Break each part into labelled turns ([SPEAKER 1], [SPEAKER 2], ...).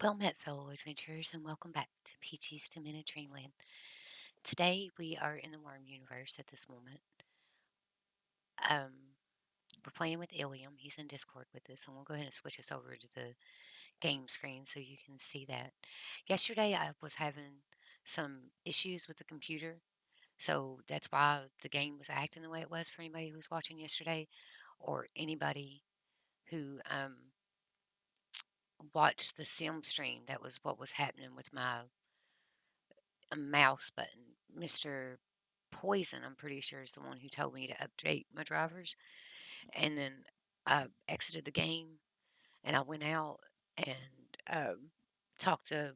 [SPEAKER 1] Well met, fellow adventurers, and welcome back to Peachy's 2-Minute Dreamland. Today we are in the Worm universe at this moment. Um, we're playing with Ilium. He's in Discord with us, and we'll go ahead and switch us over to the game screen so you can see that. Yesterday I was having some issues with the computer, so that's why the game was acting the way it was for anybody who was watching yesterday, or anybody who watched the sim stream. That was what was happening with my mouse button. Mr. Poison, I'm pretty sure, is the one who told me to update my drivers. And then I exited the game and I went out and talked to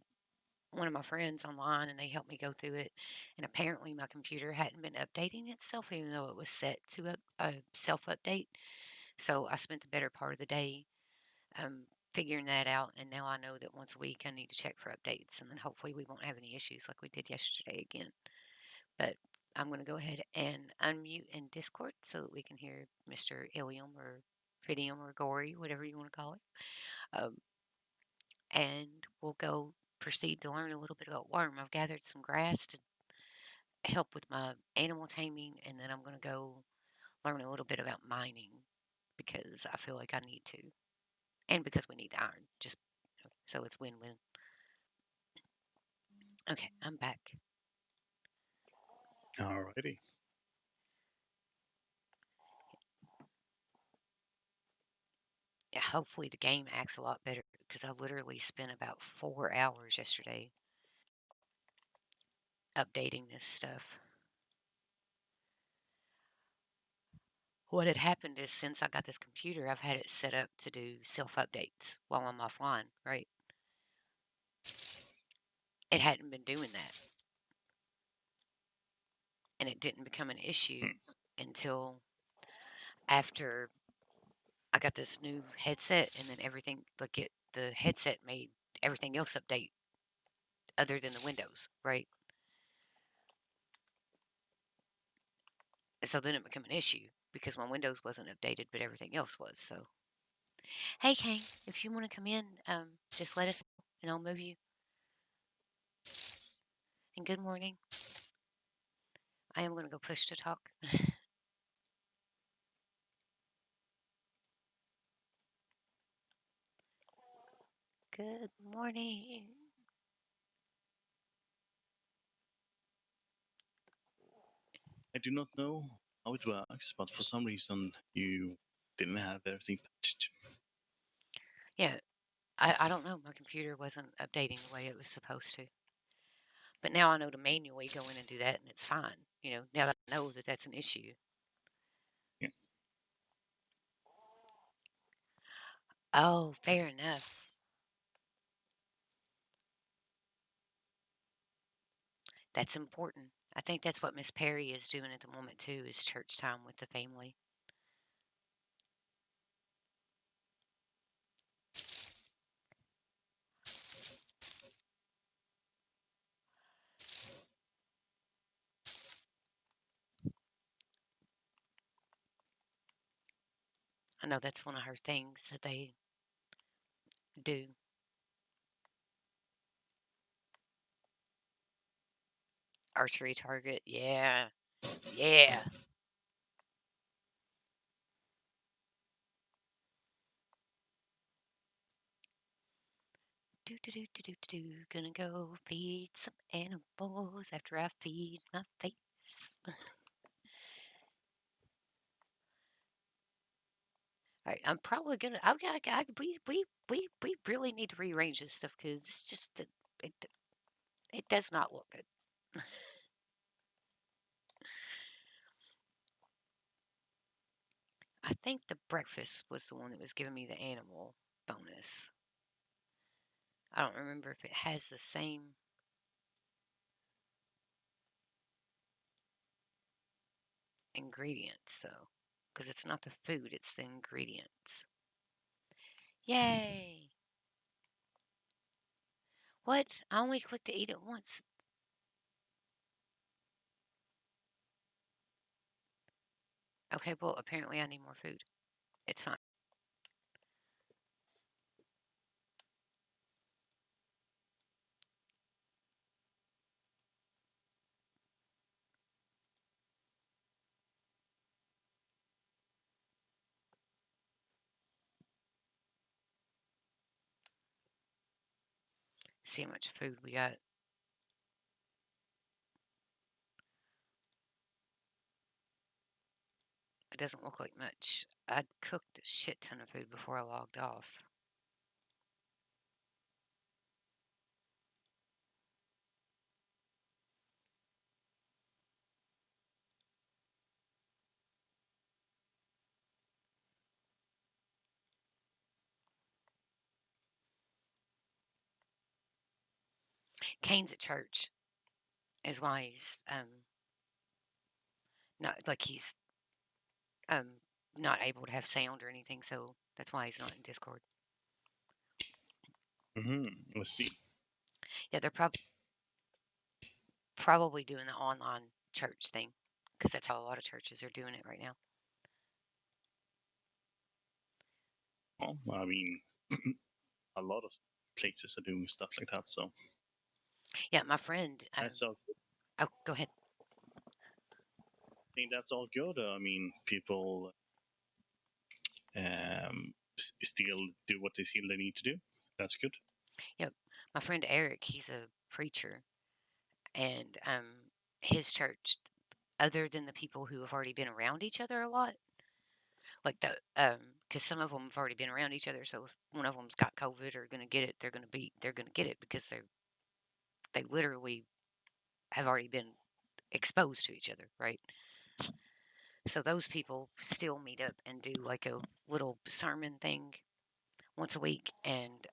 [SPEAKER 1] one of my friends online and they helped me go through it. And apparently, my computer hadn't been updating itself, even though it was set to self update. So I spent the better part of the day um, figuring that out. And now I know that once a week I need to check for updates. And then hopefully, we won't have any issues like we did yesterday again. But I'm going to go ahead and unmute in Discord so that we can hear Mr. Ilium or Fidium or Gory, whatever you want to call it. Um, and we'll go proceed to learn a little bit about Worm. I've gathered some grass to help with my animal taming, and then I'm going to go learn a little bit about mining because I feel like I need to, and because we need the iron. Just so it's win-win. Okay, I'm back.
[SPEAKER 2] Alrighty.
[SPEAKER 1] Yeah, hopefully the game acts a lot better because I literally spent about 4 hours yesterday updating this stuff. What had happened is since I got this computer, I've had it set up to do self updates while I'm offline, right? It hadn't been doing that. And it didn't become an issue until after I got this new headset, and then everything, the headset made everything else update other than the Windows, right? So then it became an issue because my Windows wasn't updated, but everything else was. So, hey, Kane, if you want to come in, just let us know and I'll move you. And good morning. I am going to go push to talk. Good morning.
[SPEAKER 2] I do not know how it works, but for some reason you didn't have everything patched.
[SPEAKER 1] Yeah, I don't know. My computer wasn't updating the way it was supposed to. But now I know to manually go in and do that, and it's fine. Now that I know that that's an issue.
[SPEAKER 2] Yeah.
[SPEAKER 1] Oh, fair enough. That's important. I think that's what Miss Perry is doing at the moment too, is church time with the family. I know that's one of her things that they do. Archery target. Yeah. Yeah. Do do do do do do do. Gonna go feed some animals after I feed my face. All right, I'm probably gonna. We really need to rearrange this stuff because it's just it it does not look good. I think the breakfast was the one that was giving me the animal bonus. I don't remember if it has the same ingredients though, because it's not the food; it's the ingredients. Yay! What? I only clicked to eat it once. Okay, well apparently I need more food. It's fine. See how much food we got. It doesn't look like much. I'd cooked a shit ton of food before I logged off. Kane's at church is why he's not like he's um not able to have sound or anything, so that's why he's not in Discord.
[SPEAKER 2] Let's see.
[SPEAKER 1] Yeah, they're probably doing the online church thing because that's how a lot of churches are doing it right now.
[SPEAKER 2] Well, I mean, a lot of places are doing stuff like that, so
[SPEAKER 1] Yeah, my friend.
[SPEAKER 2] that's all.
[SPEAKER 1] Oh, go ahead.
[SPEAKER 2] I think that's all good. I mean, people still do what they feel they need to do. That's good.
[SPEAKER 1] Yep, my friend Eric. He's a preacher, and his church, other than the people who have already been around each other a lot, like because some of them have already been around each other, so if one of them's got COVID or going to get it, they're going to get it because they literally have already been exposed to each other, right? So those people still meet up and do like a little sermon thing once a week, and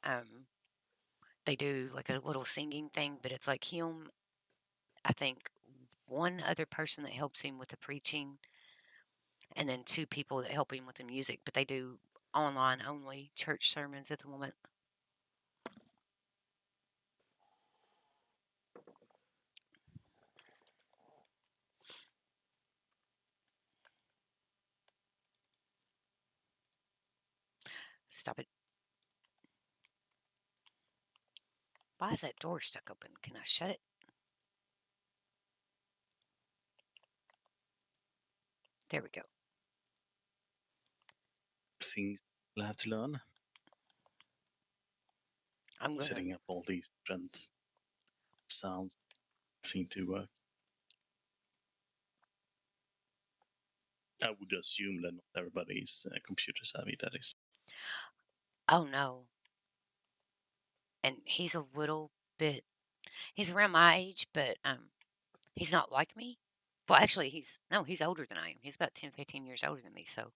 [SPEAKER 1] they do like a little singing thing, but it's like him, I think, one other person that helps him with the preaching, and then two people that help him with the music, but they do online only church sermons at the moment. Stop it. Why is that door stuck open? Can I shut it? There we go.
[SPEAKER 2] Things we'll have to learn.
[SPEAKER 1] I'm going to.
[SPEAKER 2] Setting up all these different sounds seem to work. I would assume that not everybody's computer savvy. That is.
[SPEAKER 1] Oh no. And he's a little bit. He's around my age, but he's not like me. Well, actually, he's older than I am. He's about 10, 15 years older than me. So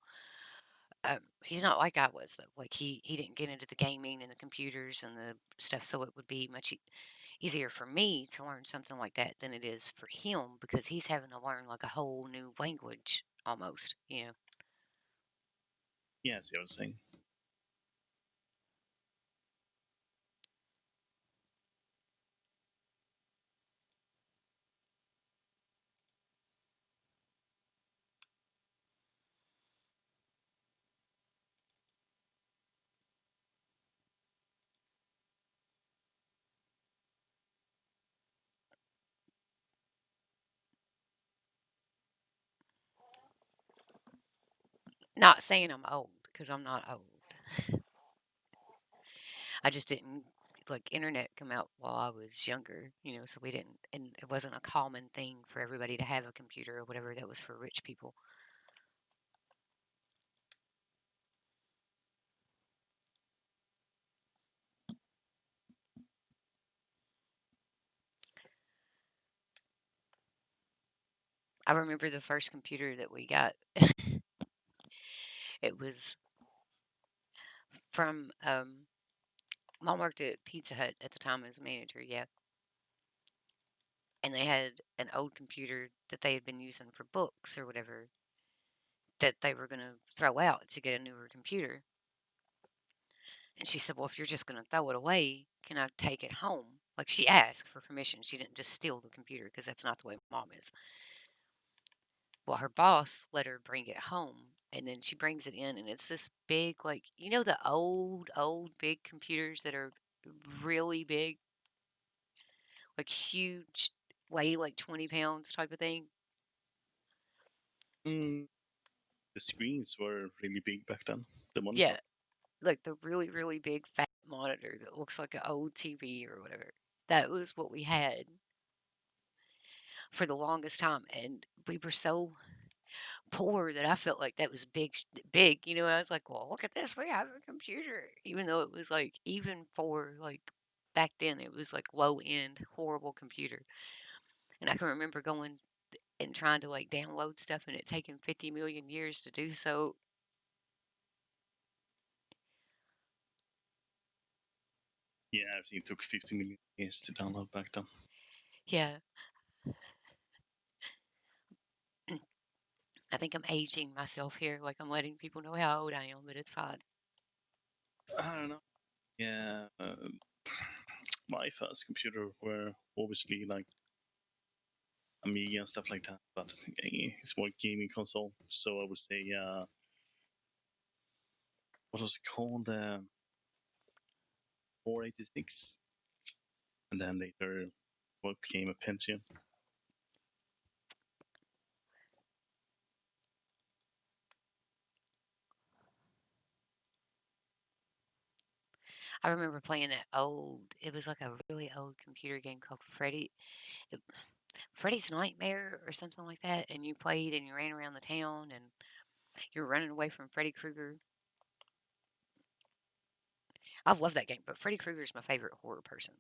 [SPEAKER 1] he's not like I was though. Like he didn't get into the gaming and the computers and the stuff, so it would be much easier for me to learn something like that than it is for him because he's having to learn like a whole new language almost. You know.
[SPEAKER 2] Yeah, I see what I'm saying.
[SPEAKER 1] Not saying I'm old because I'm not old. I just didn't like internet come out while I was younger, so we didn't, and it wasn't a common thing for everybody to have a computer or whatever. That was for rich people. I remember the first computer that we got. It was from Mom worked at Pizza Hut at the time as a manager, yeah. And they had an old computer that they had been using for books or whatever that they were going to throw out to get a newer computer. And she said, "Well, if you're just going to throw it away, can I take it home?" Like she asked for permission. She didn't just steal the computer because that's not the way mom is. Well, her boss let her bring it home. And then she brings it in, and it's this big, like, the old, big computers that are really big, like huge, weigh like 20 pounds type of thing.
[SPEAKER 2] Mm, the screens were really big back then. The
[SPEAKER 1] Yeah,
[SPEAKER 2] monitor.
[SPEAKER 1] like the really, really big fat monitor that looks like an old TV or whatever. That was what we had for the longest time, and we were so poor that I felt like that was big. I was like, well, look at this, we have a computer, even though it was like even for like back then it was like low end horrible computer. And I can remember going and trying to like download stuff and it taking 50 million years to do so.
[SPEAKER 2] Yeah, I think it took 50 million years to download back then.
[SPEAKER 1] Yeah. I think I'm aging myself here, like I'm letting people know how old I am, but it's fine.
[SPEAKER 2] I don't know. Yeah, my first computer were obviously like Amiga and stuff like that, but it's more gaming console. So I would say, what was it called? 486, and then later what became a Pentium.
[SPEAKER 1] I remember playing that it was like a really old computer game called Freddy's Nightmare or something like that. And you played and you ran around the town and you're running away from Freddy Krueger. I love that game, but Freddy Krueger is my favorite horror person.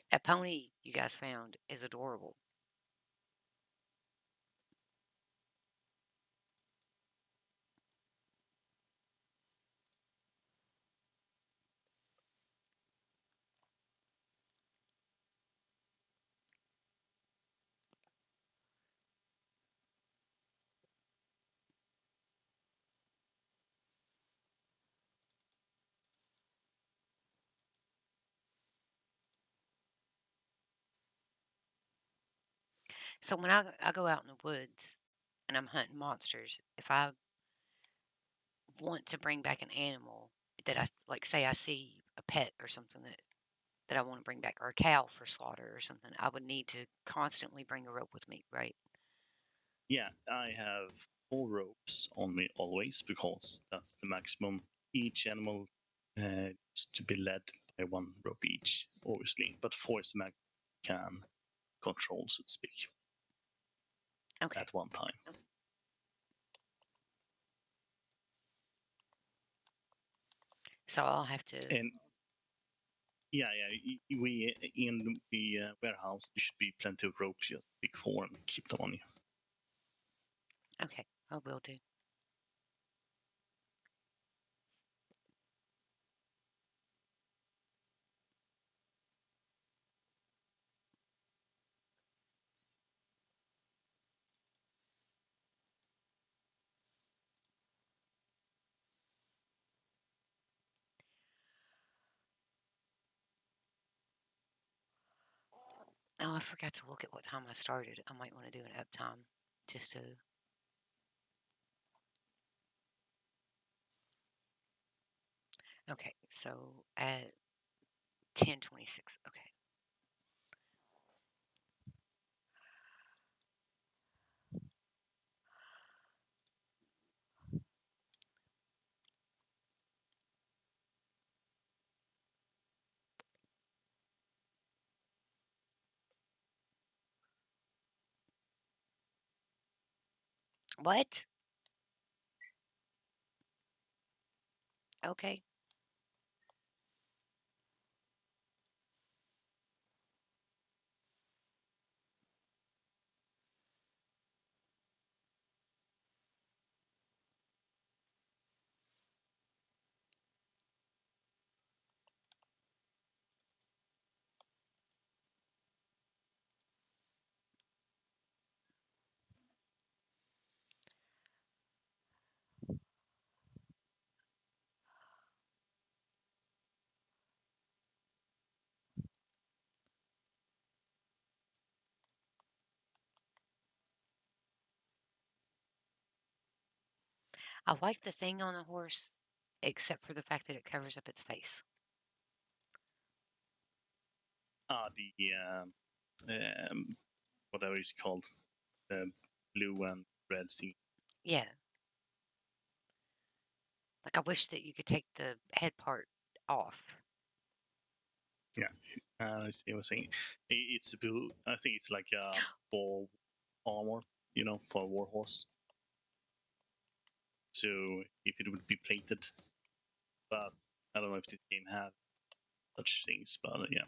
[SPEAKER 1] That pony you guys found is adorable. So when I go out in the woods and I'm hunting monsters, if I want to bring back an animal that like, say I see a pet or something that I want to bring back, or a cow for slaughter or something, I would need to constantly bring a rope with me, right?
[SPEAKER 2] Yeah, I have 4 ropes on me always because that's the maximum. Each animal is to be led by 1 rope each, obviously, but 4 is the max can control, so to speak,
[SPEAKER 1] Okay.
[SPEAKER 2] at one time.
[SPEAKER 1] So I'll have to.
[SPEAKER 2] And yeah, we in the warehouse there should be plenty of ropes. Just pick 4 and keep them on you.
[SPEAKER 1] Okay, I will do. Oh, I forgot to look at what time I started. I might want to do an uptime just to. Okay, so at 10:26. Okay. What? Okay. I like the thing on the horse, except for the fact that it covers up its face.
[SPEAKER 2] The whatever it's called, the blue and red thing.
[SPEAKER 1] Yeah. Like, I wish that you could take the head part off.
[SPEAKER 2] Yeah, I see what you're saying. It's blue. I think it's like for armor, for a warhorse. So if it would be plated, but I don't know if this game had such things. But yeah,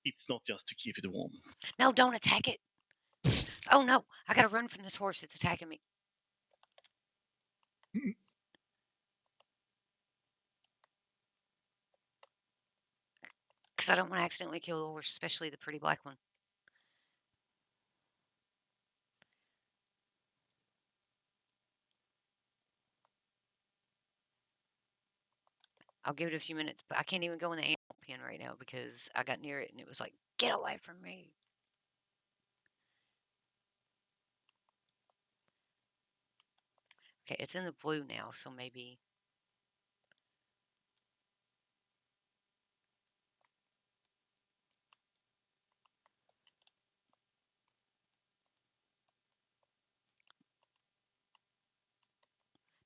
[SPEAKER 2] it's not just to keep it warm.
[SPEAKER 1] No, don't attack it. Oh no, I gotta run from this horse. It's attacking me. Because I don't want to accidentally kill the horse, especially the pretty black one. I'll give it a few minutes, but I can't even go in the animal pen right now because I got near it and it was like, get away from me. Okay, it's in the blue now, so maybe.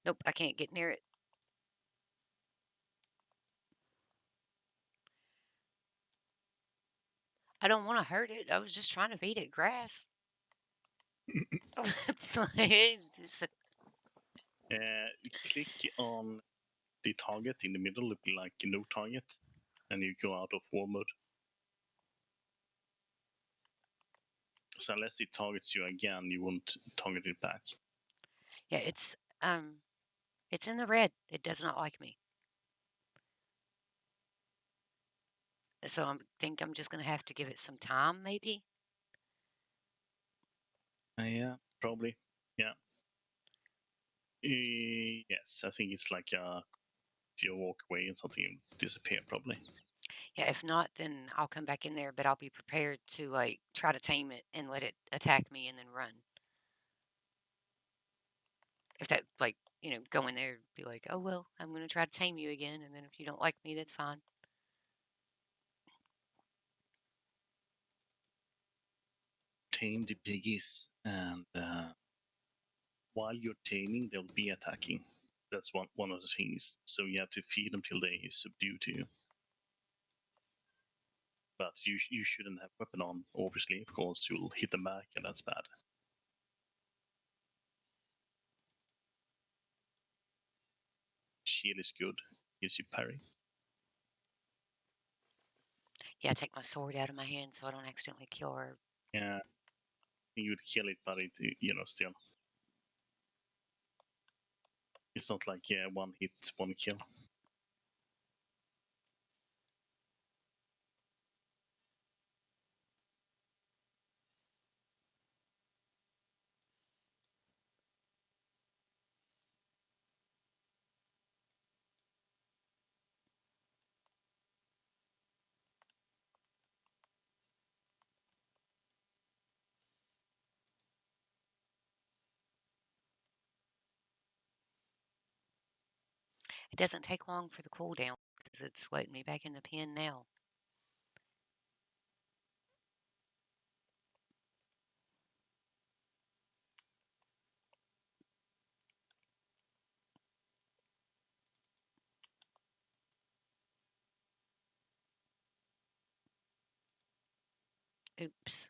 [SPEAKER 1] Nope, I can't get near it. I don't want to hurt it. I was just trying to feed it grass. It's like,
[SPEAKER 2] Click on the target in the middle, it'll be like no target, and you go out of war mode. So unless it targets you again, you won't target it back.
[SPEAKER 1] yeah, it's in the red. It does not like me. So I think I'm just gonna have to give it some time, maybe.
[SPEAKER 2] Yeah, probably. Yeah. Yes, I think it's like you walk away and something disappear probably.
[SPEAKER 1] Yeah, if not, then I'll come back in there, but I'll be prepared to like try to tame it and let it attack me and then run. If that like, go in there, be like, oh well, I'm gonna try to tame you again, and then if you don't like me, that's fine.
[SPEAKER 2] Tame the piggies, and while you're taming, they'll be attacking. That's one of the things. So you have to feed them till they subdue to you. But you shouldn't have weapon on, obviously, because you'll hit them back, and that's bad. Shield is good, gives you parry.
[SPEAKER 1] Yeah, I take my sword out of my hand so I don't accidentally kill her.
[SPEAKER 2] Yeah, you would kill it, but still, it's not like one hit, one kill.
[SPEAKER 1] It doesn't take long for the cooldown because it's letting me back in the pen now. Oops.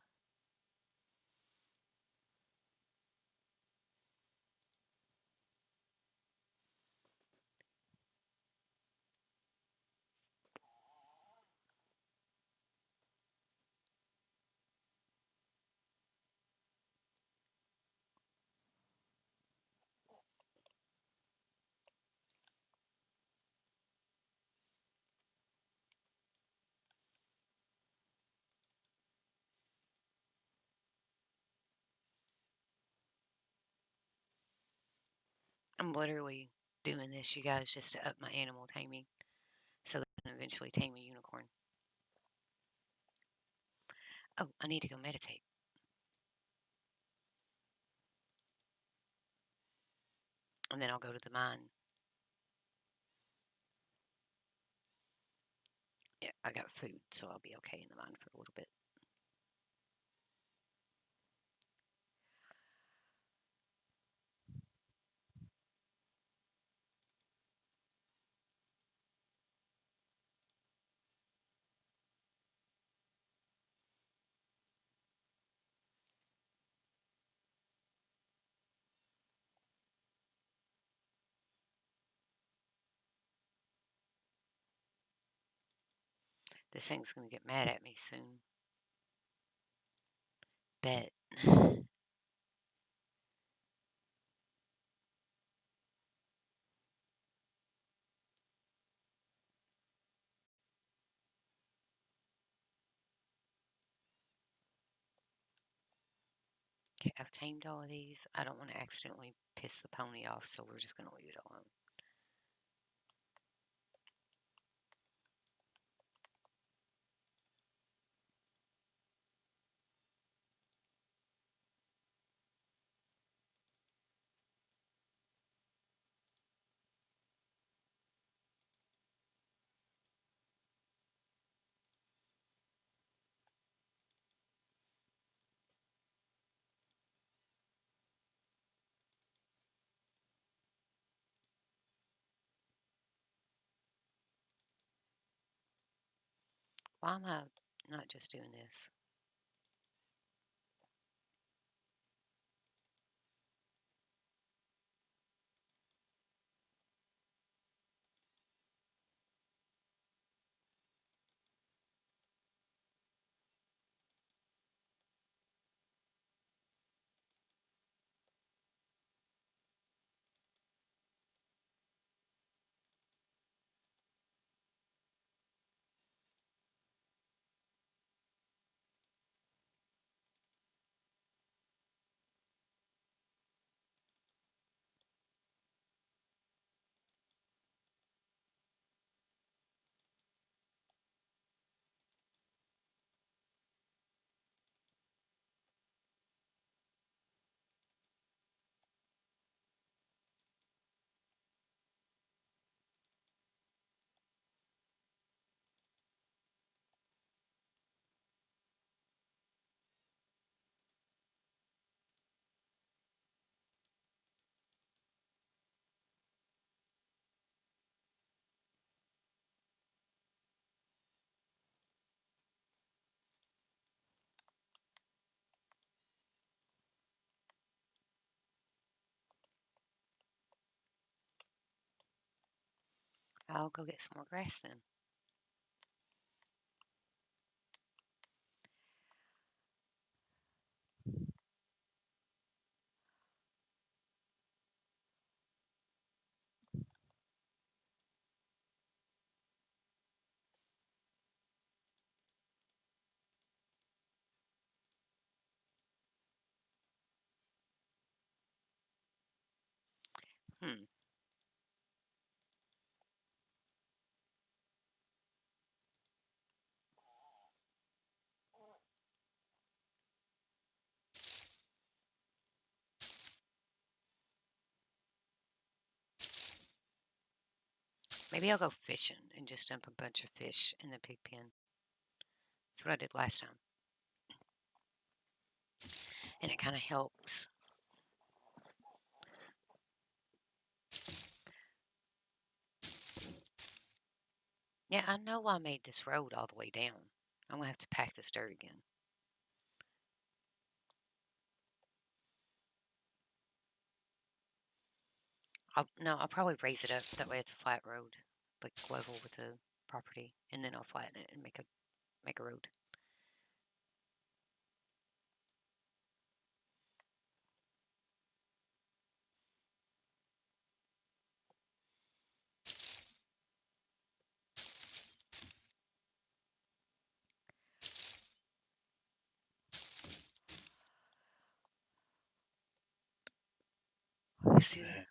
[SPEAKER 1] I'm literally doing this, you guys, just to up my animal taming so that I can eventually tame a unicorn. Oh, I need to go meditate. and then I'll go to the mine. Yeah, I got food, so I'll be okay in the mine for a little bit. This thing's gonna get mad at me soon. Bet. Okay, I've tamed all of these. I don't want to accidentally piss the pony off, so we're just gonna leave it alone. Why am I not just doing this? I'll go get some more grass then. Hmm. Maybe I'll go fishing and just dump a bunch of fish in the pig pen. That's what I did last time. And it kind of helps. Yeah, I know I made this road all the way down. I'm going to have to pack this dirt again. No, I'll probably raise it up. That way it's a flat road, like level with the property. And then I'll flatten it and make a road. See,
[SPEAKER 2] Uh,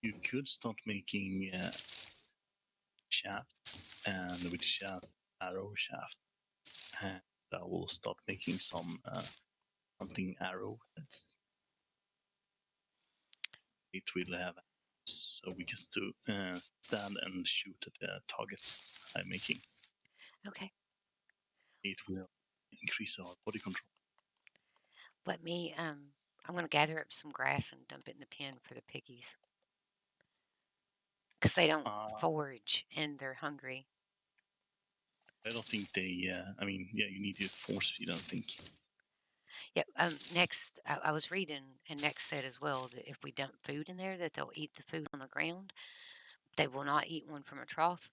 [SPEAKER 2] you could start making shafts, and with shafts, arrow shaft, and I will start making some hunting arrow. That's it will have so we can stand and shoot at the targets I'm making.
[SPEAKER 1] Okay.
[SPEAKER 2] It will increase our body control.
[SPEAKER 1] Let me, I'm going to gather up some grass and dump it in the pen for the piggies. Because they don't
[SPEAKER 2] Uh,
[SPEAKER 1] forage and they're hungry.
[SPEAKER 2] I don't think they. I mean, yeah, you need to force feed. I think.
[SPEAKER 1] Yeah. Next, I was reading, and Next said as well that if we dump food in there, that they'll eat the food on the ground. They will not eat one from a trough.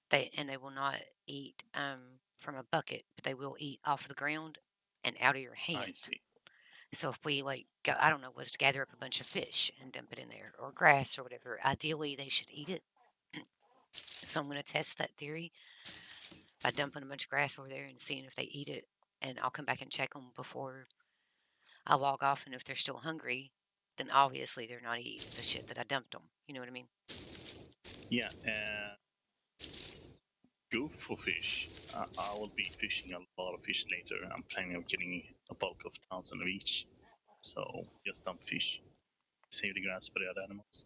[SPEAKER 1] They will not eat from a bucket, but they will eat off the ground and out of your
[SPEAKER 2] I
[SPEAKER 1] hand.
[SPEAKER 2] see.
[SPEAKER 1] So if we like, go, I don't know, was to gather up a bunch of fish and dump it in there or grass or whatever, ideally they should eat it. So I'm going to test that theory by dumping a bunch of grass over there and seeing if they eat it. And I'll come back and check them before I log off. And if they're still hungry, then obviously they're not eating the shit that I dumped them. You know what I mean?
[SPEAKER 2] Yeah. Go for fish. I will be fishing a lot of fish later. I'm planning on getting a bulk of 1,000 of each. So just dump fish. Save the grass for the other animals.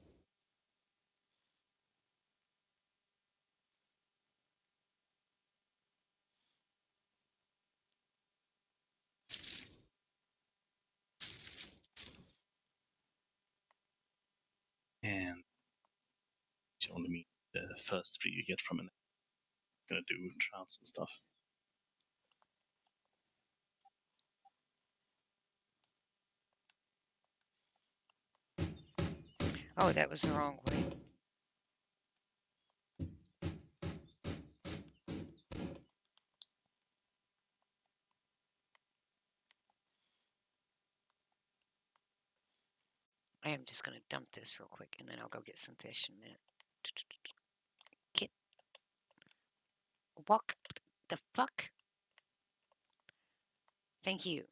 [SPEAKER 2] And it's only me the first three you get from it. I'm gonna do trouts and stuff.
[SPEAKER 1] Oh, that was the wrong way. I am just going to dump this real quick and then I'll go get some fish in a minute. Get. Walk. The fuck? Thank you.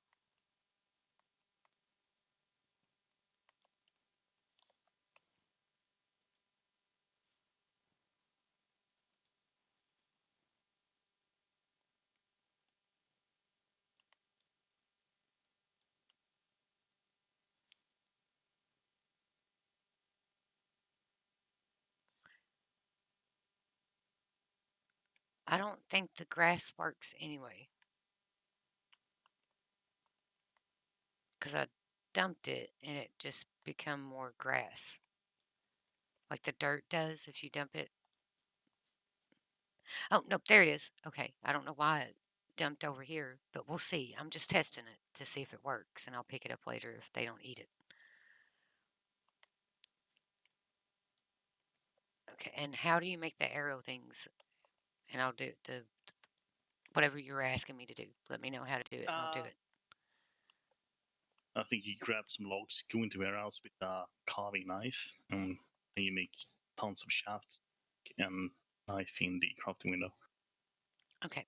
[SPEAKER 1] I don't think the grass works anyway. Because I dumped it and it just become more grass. Like the dirt does if you dump it. Oh, nope, there it is. Okay, I don't know why it dumped over here, but we'll see. I'm just testing it to see if it works, and I'll pick it up later if they don't eat it. Okay, and how do you make the arrow things? And I'll do the whatever you were asking me to do. Let me know how to do it, and I'll do
[SPEAKER 2] Uh,
[SPEAKER 1] it.
[SPEAKER 2] I think you grab some logs, go into the warehouse with a carving knife, and you make tons of shafts and knife in the crafting window.
[SPEAKER 1] Okay.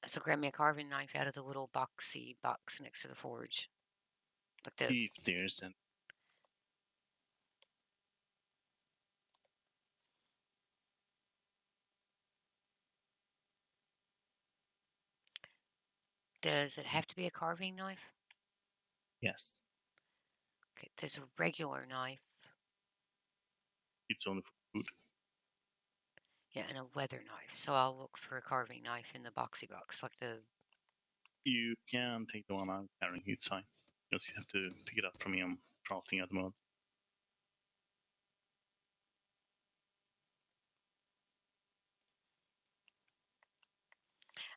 [SPEAKER 1] So grab me a carving knife out of the little boxy box next to the forge. Like the
[SPEAKER 2] If there's an
[SPEAKER 1] does it have to be a carving knife?
[SPEAKER 2] yes,
[SPEAKER 1] Okay, there's a regular knife.
[SPEAKER 2] it's only for food.
[SPEAKER 1] Yeah, and a leather knife. So I'll look for a carving knife in the boxy box, like the.
[SPEAKER 2] You can take the one I'm carrying, it's fine. Just you have to pick it up from me. I'm crafting at the moment.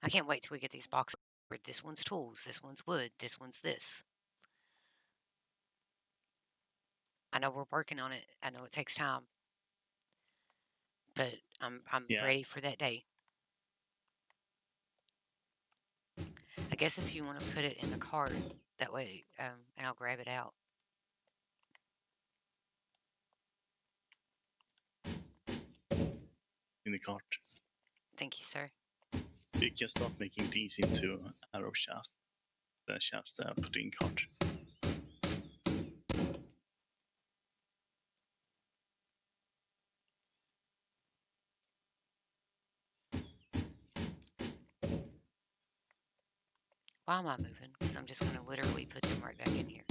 [SPEAKER 1] I can't wait till we get these boxes. This one's tools, this one's wood, this one's this. I know we're working on it. I know it takes time, but I'm
[SPEAKER 2] Yeah,
[SPEAKER 1] ready for that day. I guess if you want to put it in the cart, that way, and I'll grab it out.
[SPEAKER 2] in the cart.
[SPEAKER 1] Thank you, sir.
[SPEAKER 2] You can start making these into arrow shafts. The shafts that I put in cart.
[SPEAKER 1] Why am I moving? Because I'm just going to literally put them right back in here.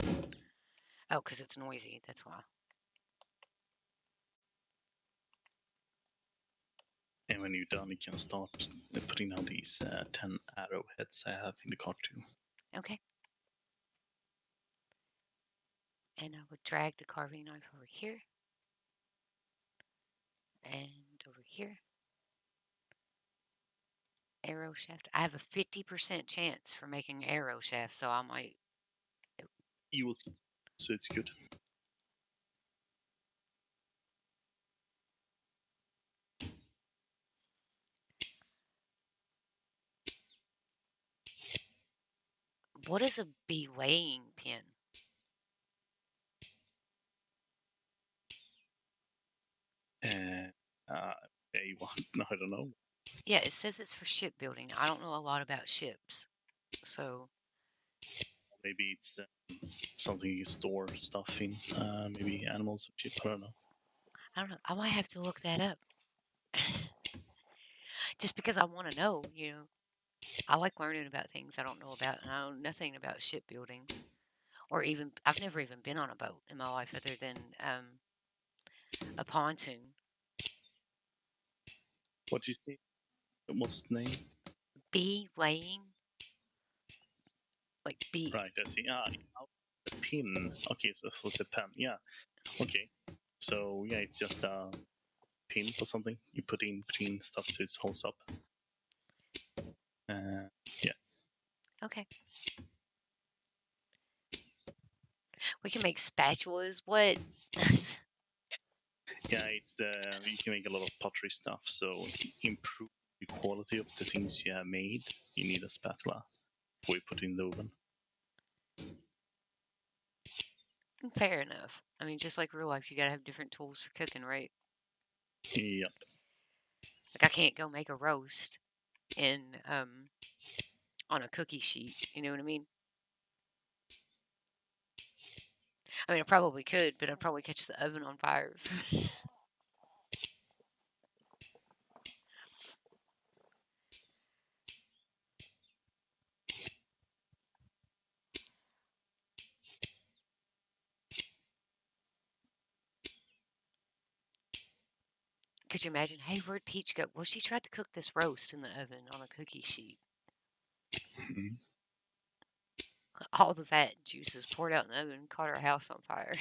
[SPEAKER 1] Oh, because it's noisy. That's why.
[SPEAKER 2] And when you're done, you can start putting down these 10 arrowheads I have in the cart too.
[SPEAKER 1] Okay. And I would drag the carving knife over here and over here. Arrow shaft. I have a 50% chance for making arrow shaft, so I might.
[SPEAKER 2] You will, so it's good.
[SPEAKER 1] What is a belaying pin?
[SPEAKER 2] No, I don't know.
[SPEAKER 1] Yeah, it says it's for shipbuilding. I don't know a lot about ships, so
[SPEAKER 2] Maybe it's something you store stuff in. Maybe animals or shit. I don't know.
[SPEAKER 1] I don't know. I might have to look that up. Just because I want to know, I like learning about things I don't know about, and I know nothing about shipbuilding, or even I've never even been on a boat in my life other than a pontoon.
[SPEAKER 2] What you say? What's the name?
[SPEAKER 1] Belaying, like bee.
[SPEAKER 2] Right, I see. A pin. Okay, so it's a pen. Yeah. Okay. So yeah, it's just a pin or something you put in between stuff so it holds up. Yeah.
[SPEAKER 1] Okay, we can make spatulas. What?
[SPEAKER 2] Yeah, it's you can make a lot of pottery stuff. So improve the quality of the things you have made. You need a spatula before you put it in the oven.
[SPEAKER 1] Fair enough. I mean, just like real life, you gotta have different tools for cooking, right?
[SPEAKER 2] Yep.
[SPEAKER 1] Like I can't go make a roast in on a cookie sheet. You know what I mean? I mean, I probably could, but I'd probably catch the oven on fire. Could you imagine? Hey, where'd Peach go? Well, she tried to cook this roast in the oven on a cookie sheet.
[SPEAKER 2] Mhm.
[SPEAKER 1] All the fat and juices poured out in the oven, caught our house on fire.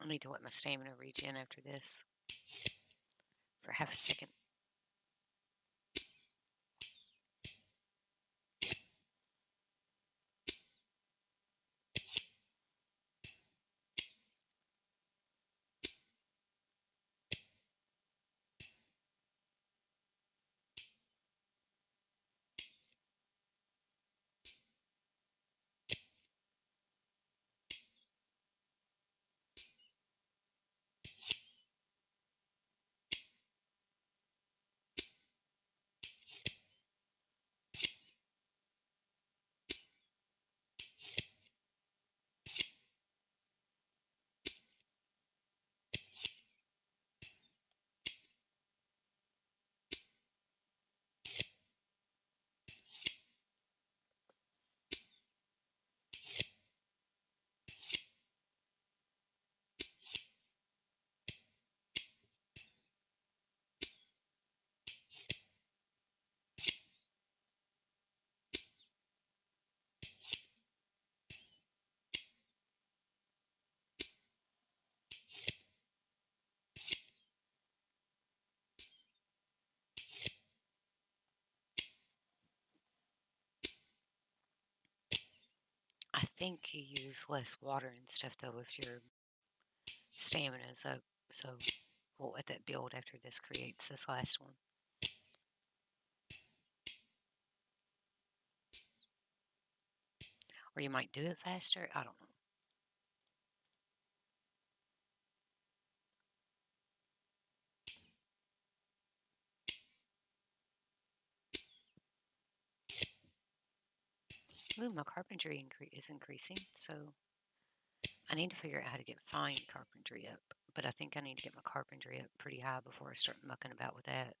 [SPEAKER 1] I need to let my stamina regen after this for half a second. I think you use less water and stuff though if your stamina's up. So we'll let that build after this creates this last one. Or you might do it faster. I don't know. Ooh, my carpentry is increasing, so I need to figure out how to get fine carpentry up. But I think I need to get my carpentry up pretty high before I start mucking about with that.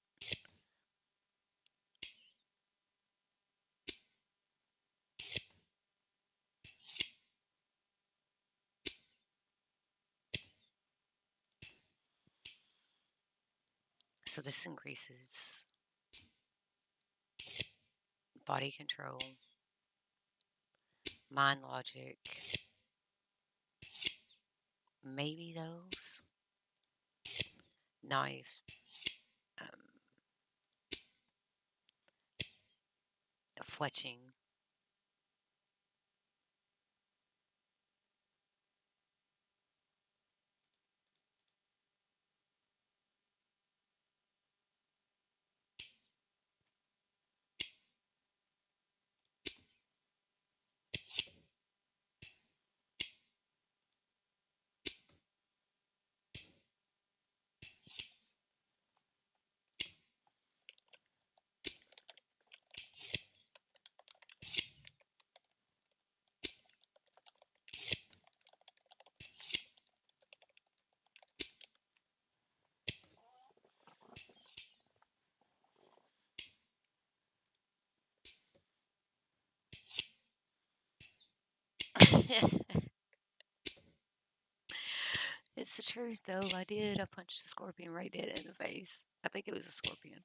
[SPEAKER 1] So this increases body control, mind logic, maybe those, knife, um, fletching. It's the truth, though. I did. I punched the scorpion right dead in the face. I think it was a scorpion.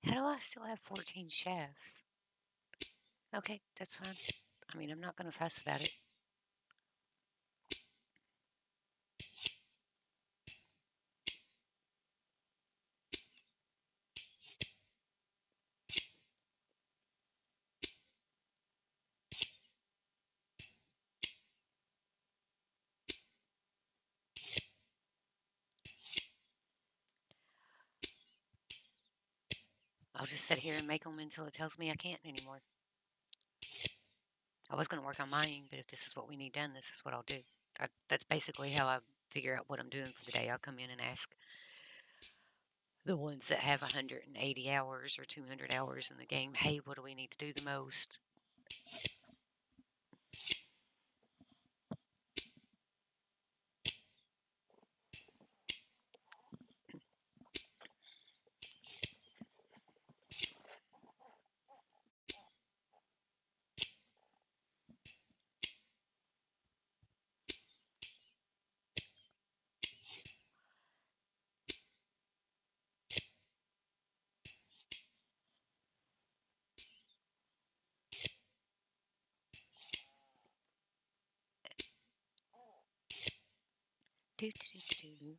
[SPEAKER 1] How do I still have 14 shafts? Okay, that's fine. I mean, I'm not going to fuss about it. I'll just sit here and make them until it tells me I can't anymore. I was going to work on mine, but if this is what we need done, this is what I'll do. That's basically how I figure out what I'm doing for the day. I'll come in and ask the ones that have 180 hours or 200 hours in the game, hey, what do we need to do the most? Do, do, do, do.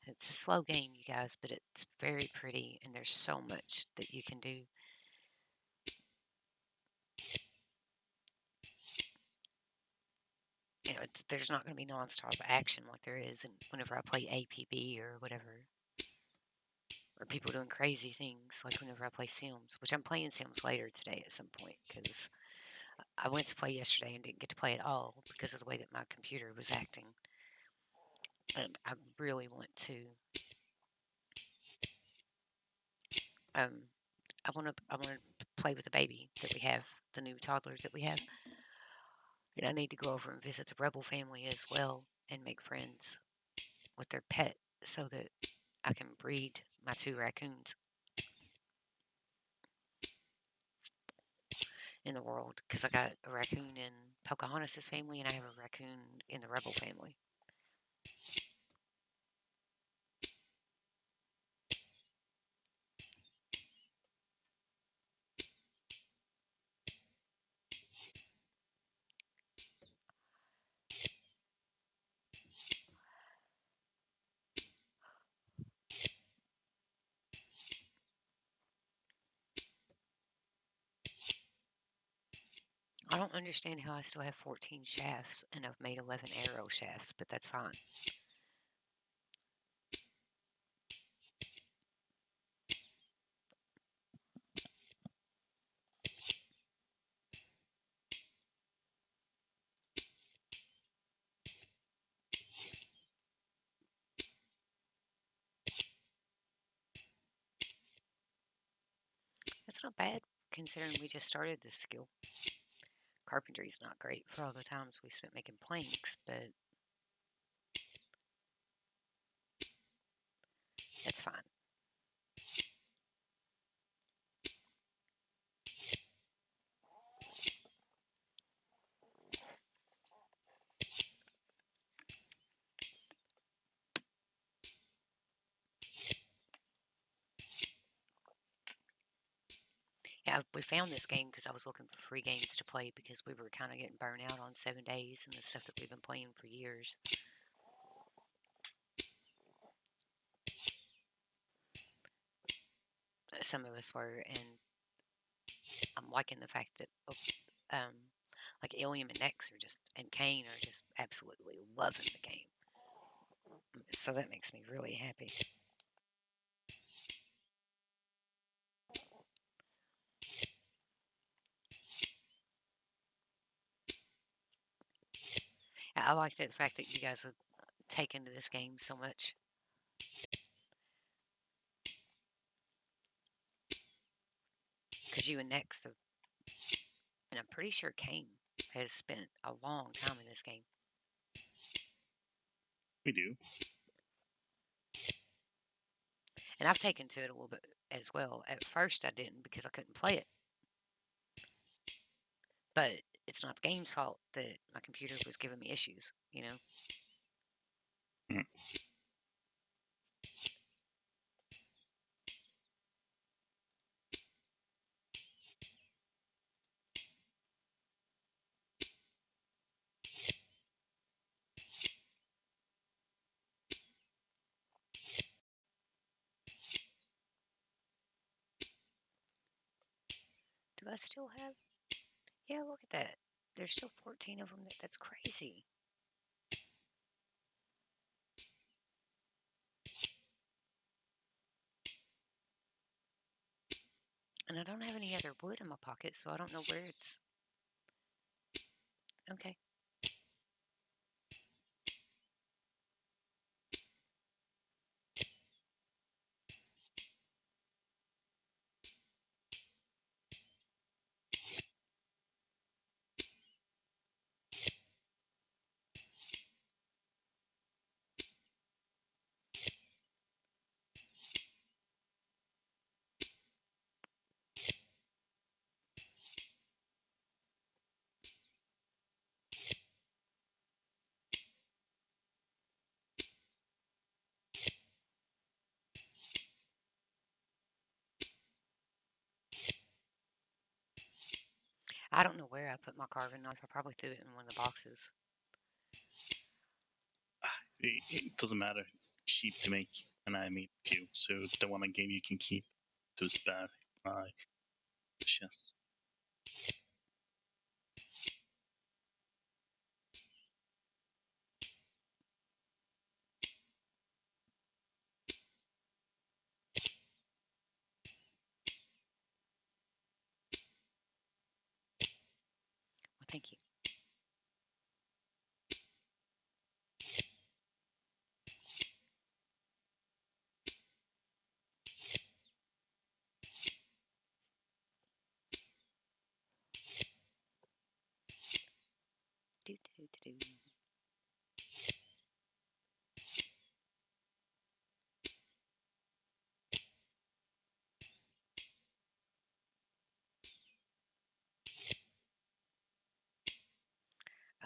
[SPEAKER 1] It's a slow game, you guys, but it's very pretty, and there's so much that you can do. There's not going to be nonstop action like there is whenever I play APB or whatever, or people doing crazy things like whenever I play Sims, which I'm playing Sims later today at some point because I went to play yesterday and didn't get to play at all because of the way that my computer was acting. And I really want to. Um, I want to play with the baby that we have, the new toddler that we have, and I need to go over and visit the Rebel family as well and make friends with their pet so that I can breed my 2 raccoons in the world. Because I got a raccoon in Pocahontas's family and I have a raccoon in the Rebel family. I don't understand how I still have 14 shafts and I've made 11 arrow shafts, but that's fine. That's not bad considering we just started this skill. Carpentry's not great for all the times we spent making planks, but that's fine. Yeah, we found this game because I was looking for free games to play because we were kind of getting burnt out on 7 days and the stuff that we've been playing for years. Some of us were, and I'm liking the fact that like Ilium and Nex are just and Kane are just absolutely loving the game. So that makes me really happy. I like the fact that you guys would take into this game so much because you and Nex have, and I'm pretty sure Kane has spent a long time in this game.
[SPEAKER 2] We do.
[SPEAKER 1] And I've taken to it a little bit as well. At first, I didn't because I couldn't play it. But it's not the game's fault that my computer was giving me issues, you know?
[SPEAKER 2] Mm.
[SPEAKER 1] Do I still have? Yeah, look at that. There's still 14 of them. That's crazy. And I don't have any other wood in my pocket, so I don't know where it's. Okay. I don't know where I put my carving knife. I probably threw it in one of the boxes.
[SPEAKER 2] It doesn't matter. Cheap to make, and I made a few. So the one I gave you can keep to spare my chest.
[SPEAKER 1] Thank you. Do, do, do, do.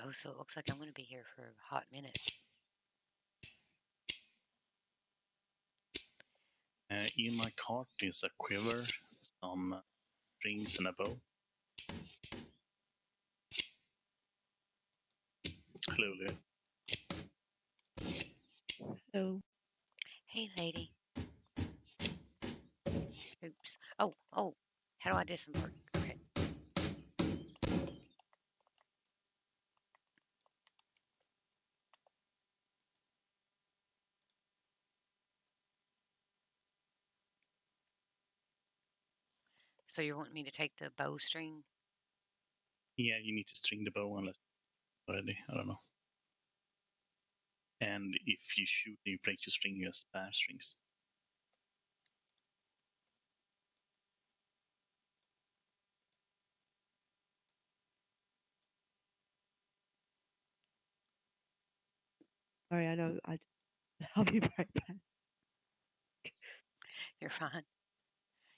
[SPEAKER 1] Oh, so it looks like I'm going to be here for a hot minute.
[SPEAKER 2] In my cart is a quiver, some strings, and a bow. Hello, Lewis.
[SPEAKER 3] So
[SPEAKER 1] Hey, lady. Oops. Oh, oh. How do I disembark? Okay. So you're wanting me to take the bowstring?
[SPEAKER 2] Yeah, you need to string the bow unless already. I don't know. And if you shoot, you break your string as spare strings.
[SPEAKER 3] sorry, I know. I'll be right back.
[SPEAKER 1] You're fine.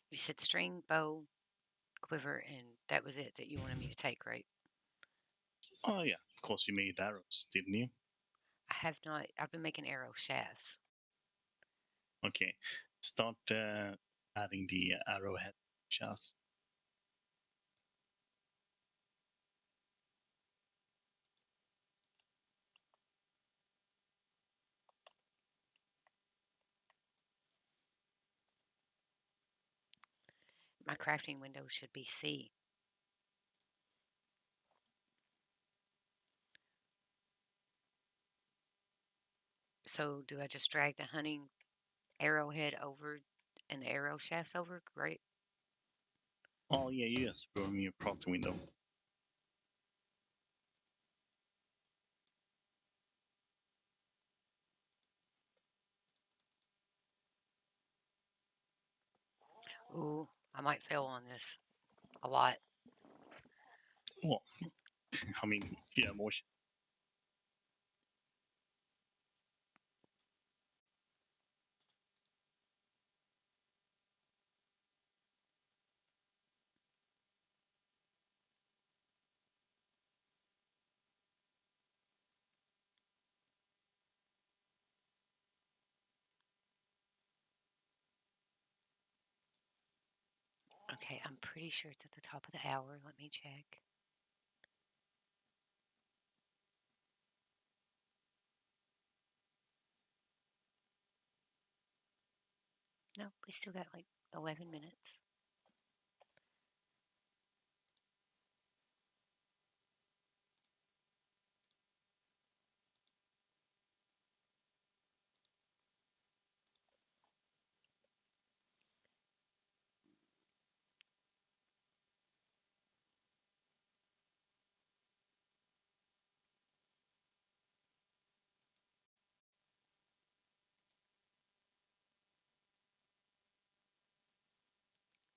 [SPEAKER 1] You said string, bow, quiver, and that was it that you wanted me to take, right?
[SPEAKER 2] Oh yeah, of course you made arrows, didn't you?
[SPEAKER 1] I have not. I've been making arrow shafts.
[SPEAKER 2] Okay, start adding the arrowhead shafts.
[SPEAKER 1] My crafting window should be C. So do I just drag the hunting arrowhead over and the arrow shafts over? Great.
[SPEAKER 2] Oh yeah, yes, from your crafting window.
[SPEAKER 1] Ooh, I might fail on this a lot.
[SPEAKER 2] Well, I mean, yeah, more.
[SPEAKER 1] Okay, I'm pretty sure it's at the top of the hour. Let me check. No, we still got like 11 minutes.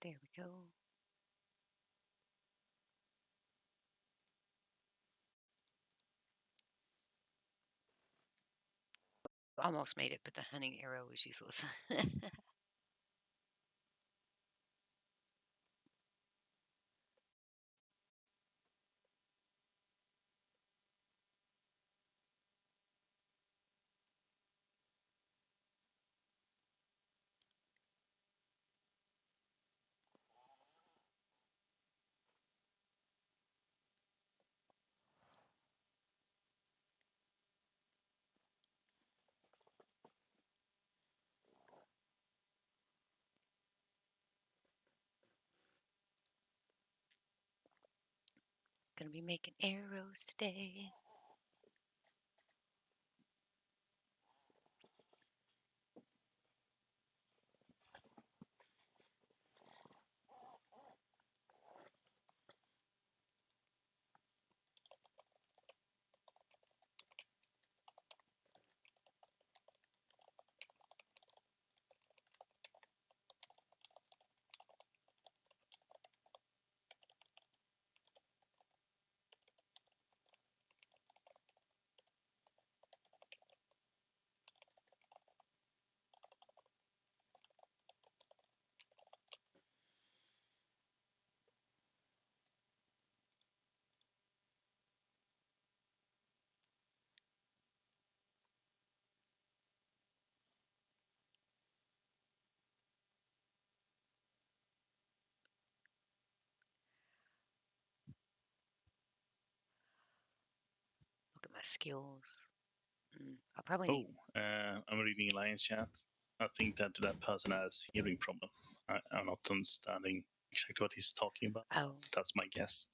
[SPEAKER 1] There we go. Almost made it, but the hunting arrow was useless. Gonna be making arrows today. Skills. I probably
[SPEAKER 2] Oh,
[SPEAKER 1] need.
[SPEAKER 2] I'm reading Alliance chat. I think that person has hearing problem. I'm not understanding exactly what he's talking about.
[SPEAKER 1] Oh,
[SPEAKER 2] That's my guess.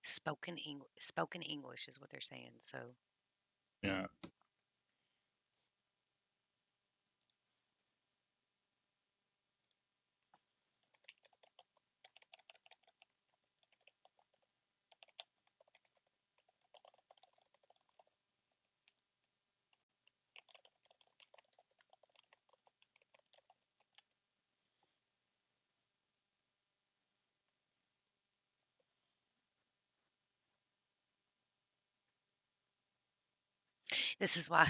[SPEAKER 1] spoken English is what they're saying. So
[SPEAKER 2] Yeah.
[SPEAKER 1] this is why.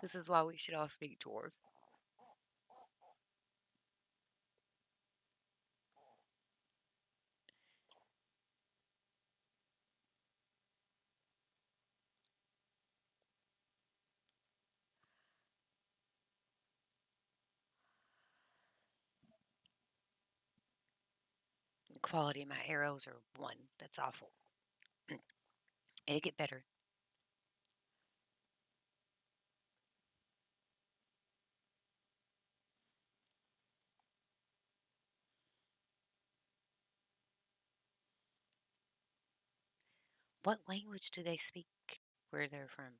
[SPEAKER 1] This is why we should all speak dwarf. The quality of my arrows are 1. That's awful. It'll get better. What language do they speak where they're from?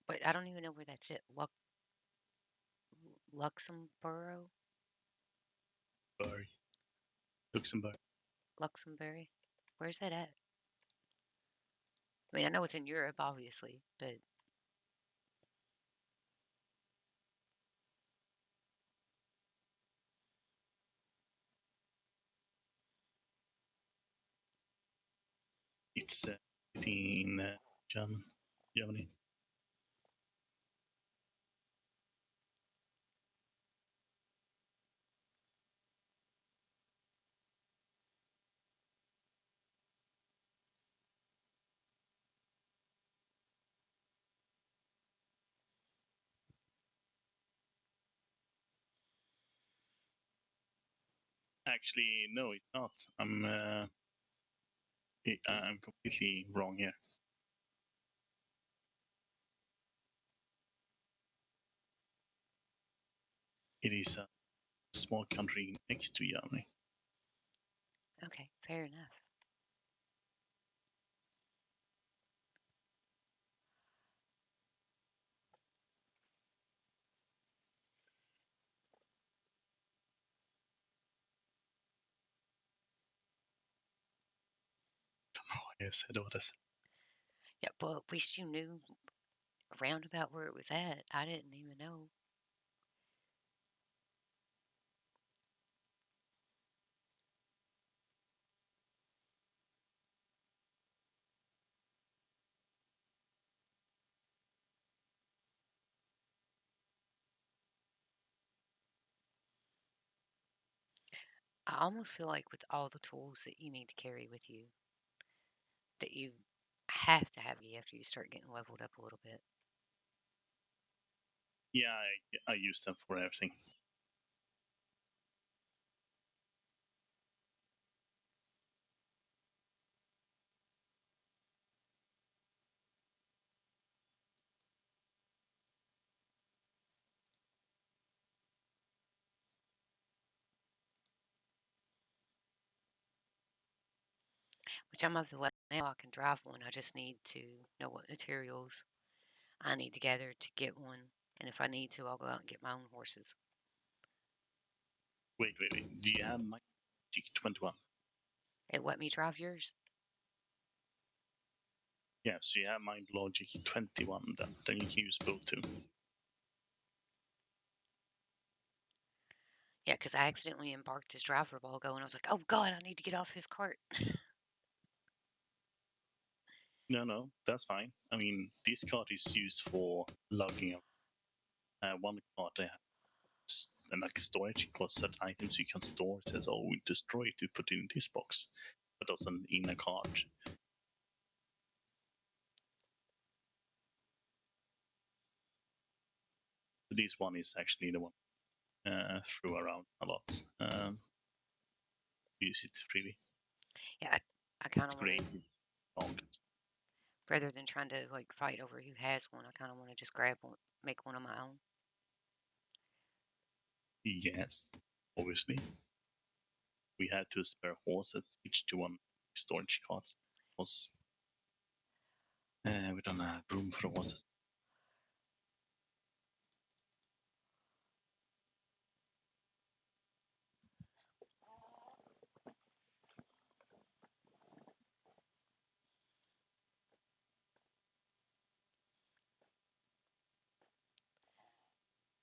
[SPEAKER 1] But I don't even know where that's at. Luxembourg?
[SPEAKER 2] Sorry. Luxembourg.
[SPEAKER 1] Luxembourg? Where's that at? I mean, I know it's in Europe, obviously, but
[SPEAKER 2] It's in Germany. Actually, no, it's not. I'm completely wrong here. It is a small country next to Germany.
[SPEAKER 1] okay, fair enough.
[SPEAKER 2] I said what I said.
[SPEAKER 1] Yeah, well, at least you knew around about where it was at. I didn't even know. I almost feel like with all the tools that you need to carry with you, that you have to have you after you start getting leveled up a little bit.
[SPEAKER 2] Yeah, I use them for everything.
[SPEAKER 1] Which I'm of the way now I can drive one. I just need to know what materials I need to gather to get one. And if I need to, I'll go out and get my own horses.
[SPEAKER 2] Wait. Do you have my G21?
[SPEAKER 1] It let me drive yours.
[SPEAKER 2] Yeah, so you have my Logic 21 then you can use both too.
[SPEAKER 1] Yeah, because I accidentally embarked his driver while ago, and I was like, oh God, I need to get off his cart.
[SPEAKER 2] No, that's fine. I mean, this card is used for logging. One card I have like storage equals certain items you can store. It says, "Oh, we destroy it to put it in this box," but doesn't in a card. So this one is actually the one threw around a lot. use it freely.
[SPEAKER 1] Yeah, I kind
[SPEAKER 2] It's
[SPEAKER 1] of want
[SPEAKER 2] great.
[SPEAKER 1] to,
[SPEAKER 2] Dogs.
[SPEAKER 1] rather than trying to like fight over who has one, I kind of want to just grab one, make one of my own.
[SPEAKER 2] Yes, obviously. We had two spare horses, each to one storage cart. Was we don't have room for horses.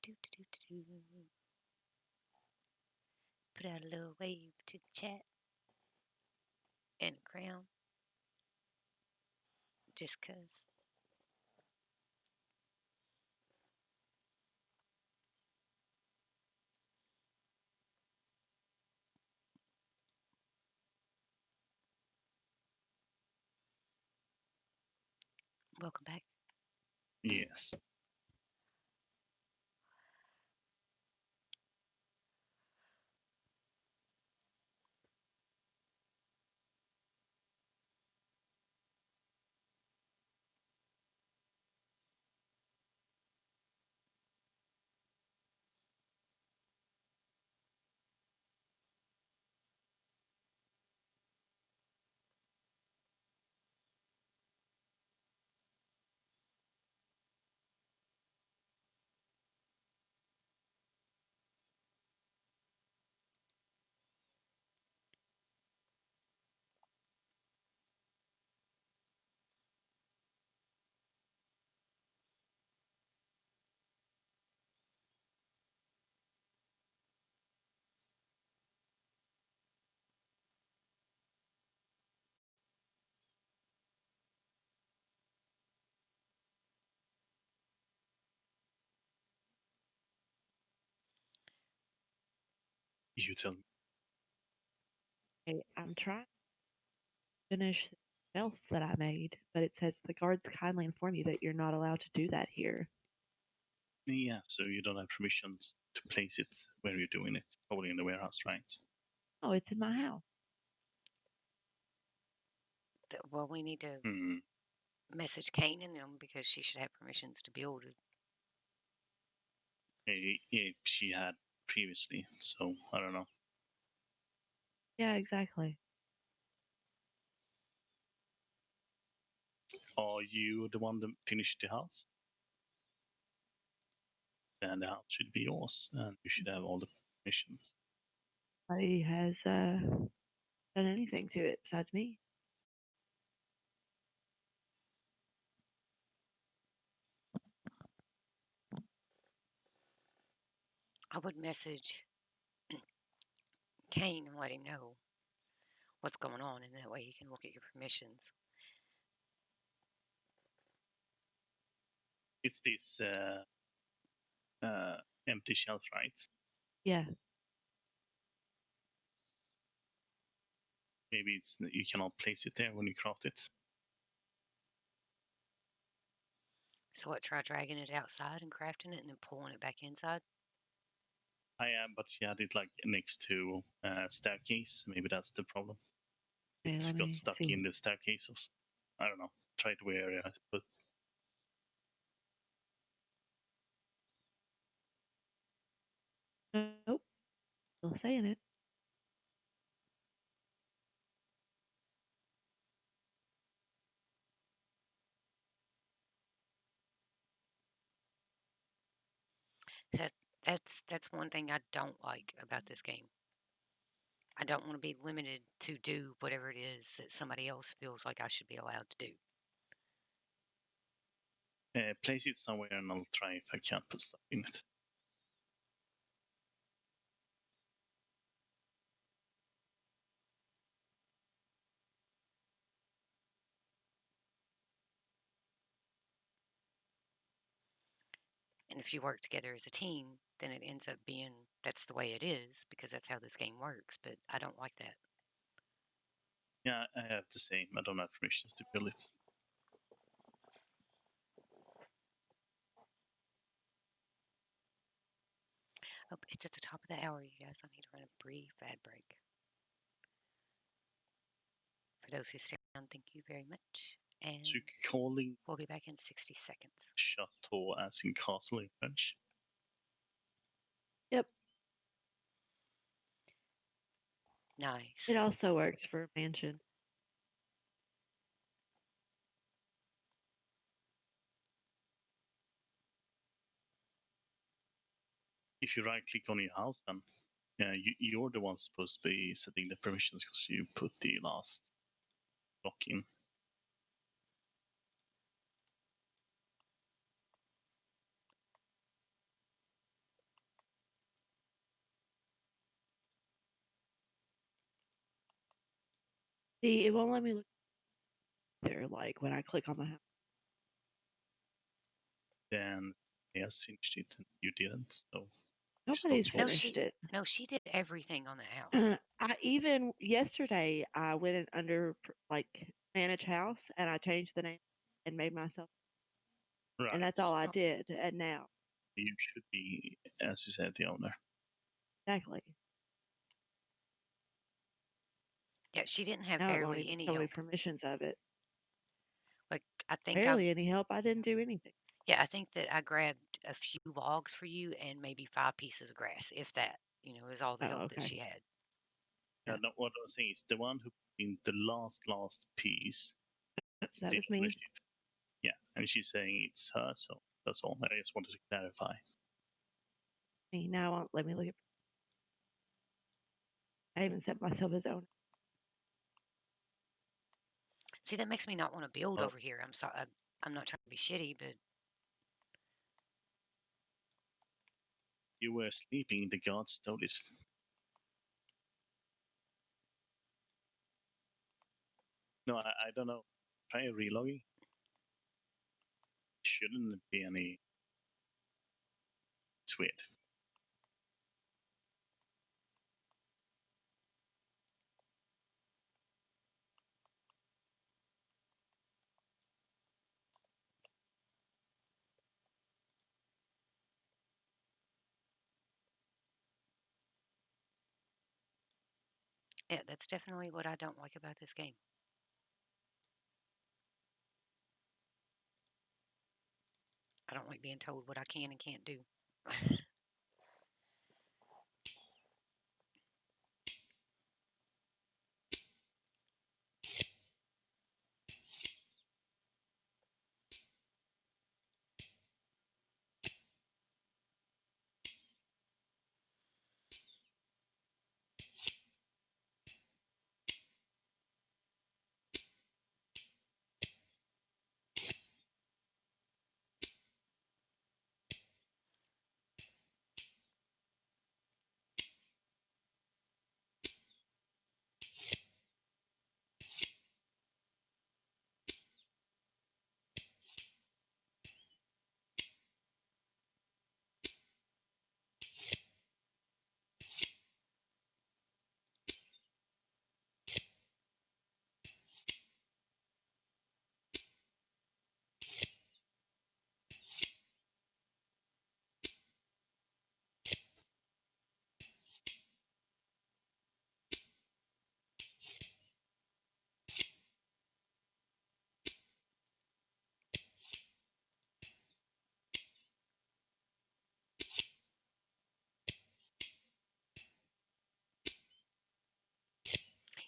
[SPEAKER 1] Do, do, do, do, do. Put out a little wave to the chat and a crown, just 'cause. Welcome back.
[SPEAKER 2] Yes. You tell me.
[SPEAKER 3] Okay, I'm trying to finish the shelf that I made, but it says the guards kindly inform you that you're not allowed to do that here.
[SPEAKER 2] Yeah, so you don't have permissions to place it where you're doing it. Probably in the warehouse, right?
[SPEAKER 3] Oh, it's in my house.
[SPEAKER 1] Well, we need to
[SPEAKER 2] Hmm.
[SPEAKER 1] message Kane and them because she should have permissions to build it.
[SPEAKER 2] She had previously, so I don't know.
[SPEAKER 3] Yeah, exactly.
[SPEAKER 2] Are you the one that finished the house? Then the house should be yours, and you should have all the permissions.
[SPEAKER 3] Nobody has done anything to it besides me.
[SPEAKER 1] I would message Kane and let him know what's going on, and that way he can look at your permissions.
[SPEAKER 2] It's this empty shelf, right?
[SPEAKER 3] Yeah,
[SPEAKER 2] Maybe it's you cannot place it there when you craft it.
[SPEAKER 1] So what? Try dragging it outside and crafting it, and then pulling it back inside.
[SPEAKER 2] I am, but she had it like next to staircase. Maybe that's the problem.
[SPEAKER 3] okay,
[SPEAKER 2] It's
[SPEAKER 3] let
[SPEAKER 2] got
[SPEAKER 3] me
[SPEAKER 2] stuck
[SPEAKER 3] see.
[SPEAKER 2] in the staircase. I don't know. Try it where I suppose.
[SPEAKER 3] Nope, still saying it.
[SPEAKER 1] That that's one thing I don't like about this game. I don't want to be limited to do whatever it is that somebody else feels like I should be allowed to do.
[SPEAKER 2] Place it somewhere, and I'll try if I can put stuff in it.
[SPEAKER 1] And if you work together as a team, then it ends up being that's the way it is because that's how this game works. But I don't like that.
[SPEAKER 2] Yeah, I have the same. I don't have permissions to build it.
[SPEAKER 1] Oh, it's at the top of the hour, you guys. I need to run a brief ad break. those who stay around, thank you very much. And
[SPEAKER 2] So you're calling
[SPEAKER 1] we'll be back in 60 seconds.
[SPEAKER 2] chateau as in castle in French?
[SPEAKER 3] Yep.
[SPEAKER 1] Nice.
[SPEAKER 3] It also works for a mansion.
[SPEAKER 2] If you right click on your house, then you're the one supposed to be setting the permissions because you put the last block in.
[SPEAKER 3] See, it won't let me look there, like when I click on the house.
[SPEAKER 2] Then yes, finished it and you didn't. So
[SPEAKER 3] Nobody's
[SPEAKER 2] stopped
[SPEAKER 1] No,
[SPEAKER 2] rolling.
[SPEAKER 3] finished it.
[SPEAKER 1] No, she did everything on the house.
[SPEAKER 3] I even yesterday I went in under like manage house and I changed the name and made myself,
[SPEAKER 2] Right.
[SPEAKER 3] and that's all I did. And now,
[SPEAKER 2] You should be, as you said, the owner.
[SPEAKER 3] exactly.
[SPEAKER 1] Yeah, she didn't have
[SPEAKER 3] Now it won't
[SPEAKER 1] barely
[SPEAKER 3] even
[SPEAKER 1] any
[SPEAKER 3] tell me
[SPEAKER 1] help.
[SPEAKER 3] permissions of it.
[SPEAKER 1] Like I think
[SPEAKER 3] Barely any help. I didn't do anything.
[SPEAKER 1] yeah, I think that I grabbed a few logs for you and maybe 5 pieces of grass, if that, is all the
[SPEAKER 3] Oh,
[SPEAKER 1] help that
[SPEAKER 3] okay.
[SPEAKER 1] she had.
[SPEAKER 3] Yeah.
[SPEAKER 2] No, what I was saying is the one who put in the last piece. That's
[SPEAKER 3] That
[SPEAKER 2] the
[SPEAKER 3] was me.
[SPEAKER 2] ownership. Yeah, and she's saying it's her, so that's all. I just wanted to clarify.
[SPEAKER 3] Now it won't let me look at. I even set myself as owner.
[SPEAKER 1] See, that makes me not want to build
[SPEAKER 2] Oh.
[SPEAKER 1] over here. I'm sorry. I'm not trying to be shitty, but
[SPEAKER 2] You were sleeping, the guards noticed. No, I don't know. Try relogging. Shouldn't be any. It's weird.
[SPEAKER 1] yeah, that's definitely what I don't like about this game. I don't like being told what I can and can't do.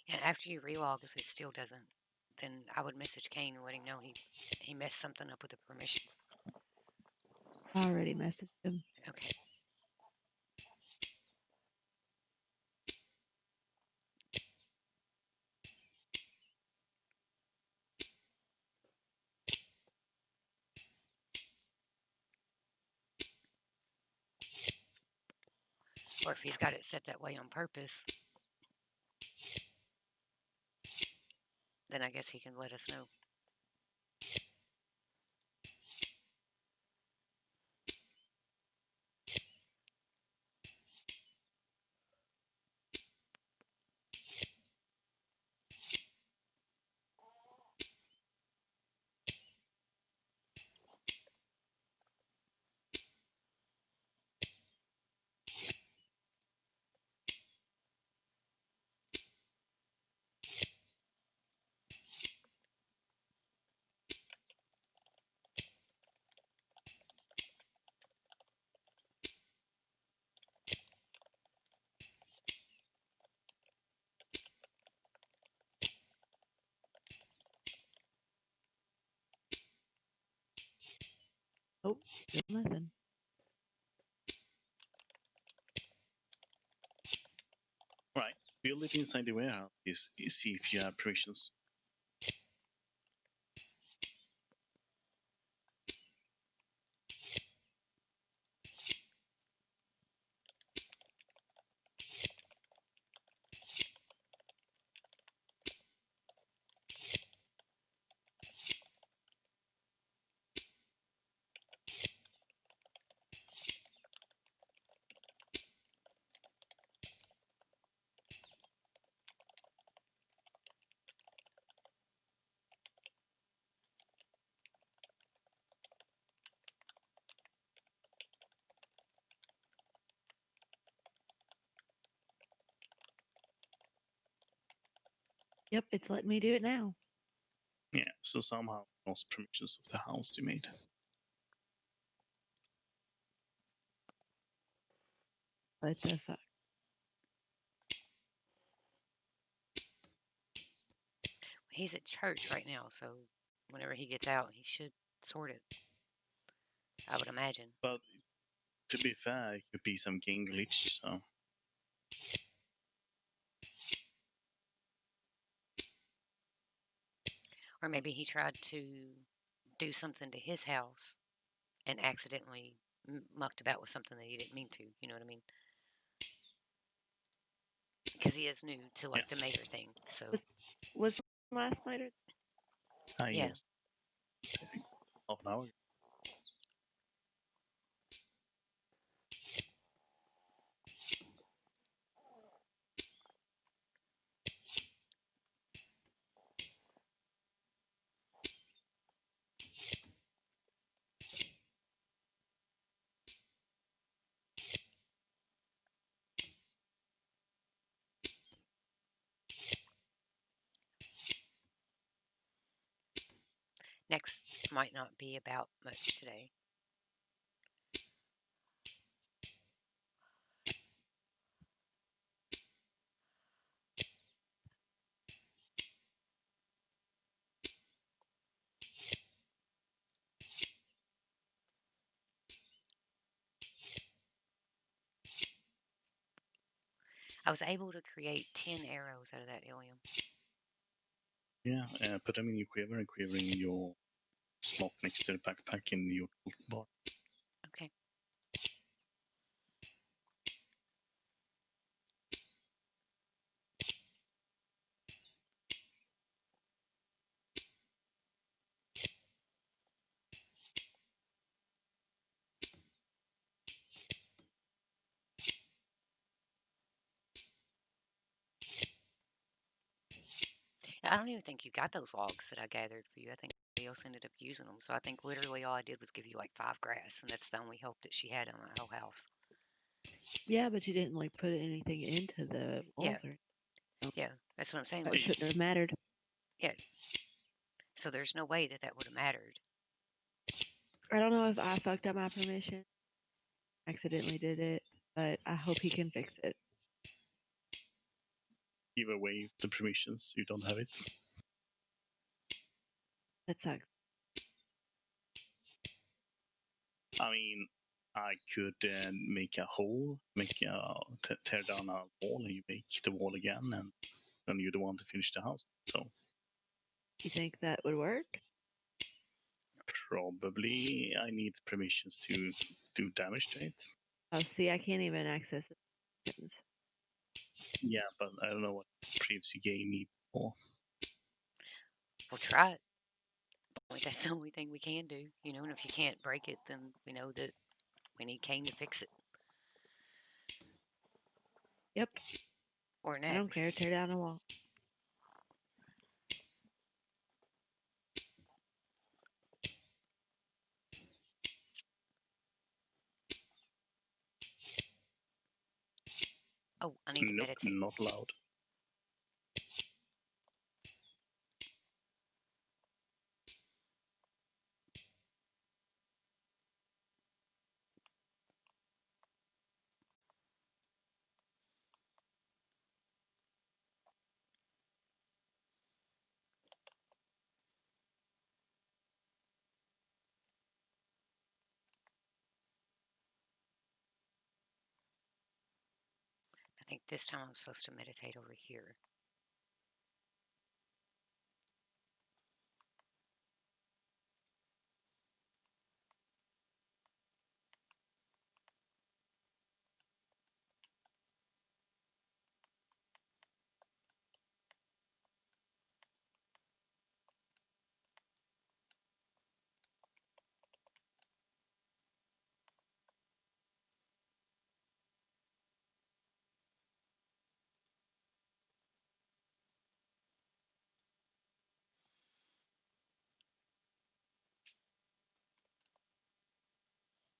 [SPEAKER 1] Yeah, after you relog, if it still doesn't, then I would message Kane and let him know he messed something up with the permissions.
[SPEAKER 3] I already messaged him.
[SPEAKER 1] Okay. Or if he's got it set that way on purpose, then I guess he can let us know.
[SPEAKER 2] build it inside the warehouse. See if you have permissions.
[SPEAKER 3] Yep, it's letting me do it now.
[SPEAKER 2] Yeah, so somehow lost permissions of the house you made.
[SPEAKER 3] What the fuck?
[SPEAKER 1] He's at church right now, so whenever he gets out, he should sort it. I would imagine.
[SPEAKER 2] But to be fair, it could be some game glitch, so
[SPEAKER 1] Or maybe he tried to do something to his house and accidentally mucked about with something that he didn't mean to. You know what I mean? Because he is new to like the mayor thing. So
[SPEAKER 3] Was last night or
[SPEAKER 2] he
[SPEAKER 1] yeah,
[SPEAKER 2] was, I think, half an hour.
[SPEAKER 1] next might not be about much today. I was able to create 10 arrows out of that helium.
[SPEAKER 2] Yeah, put them in your quiver and quiver in your slot next to the backpack in your bar.
[SPEAKER 1] Okay. I don't even think you got those logs that I gathered for you. I think somebody else ended up using them. So I think literally all I did was give you like 5 grass, and that's the only help that she had in my whole house.
[SPEAKER 3] yeah, but you didn't like put anything into the walls
[SPEAKER 1] Yeah.
[SPEAKER 3] or
[SPEAKER 1] Yeah, that's what I'm saying.
[SPEAKER 3] that
[SPEAKER 1] Like,
[SPEAKER 3] shouldn't have mattered.
[SPEAKER 1] yeah. So there's no way that that would have mattered.
[SPEAKER 3] I don't know if I fucked up my permission. Accidentally did it, but I hope he can fix it.
[SPEAKER 2] Give away the permissions, you don't have it.
[SPEAKER 3] That sucks.
[SPEAKER 2] I mean, I could make a hole, tear down a wall, and you make the wall again, and then you're the one to finish the house. So
[SPEAKER 3] You think that would work?
[SPEAKER 2] probably I need permissions to do damage to it.
[SPEAKER 3] Oh, see, I can't even access it.
[SPEAKER 2] Yeah, but I don't know what previous game need for.
[SPEAKER 1] We'll try it. Like, that's the only thing we can do, you know. And if you can't break it, then we know that we need Kane to fix it.
[SPEAKER 3] Yep.
[SPEAKER 1] Or
[SPEAKER 3] I don't care.
[SPEAKER 1] next.
[SPEAKER 3] Tear down a wall.
[SPEAKER 1] Oh, I need to
[SPEAKER 2] Nope,
[SPEAKER 1] meditate.
[SPEAKER 2] not allowed.
[SPEAKER 1] think this time I'm supposed to meditate over here.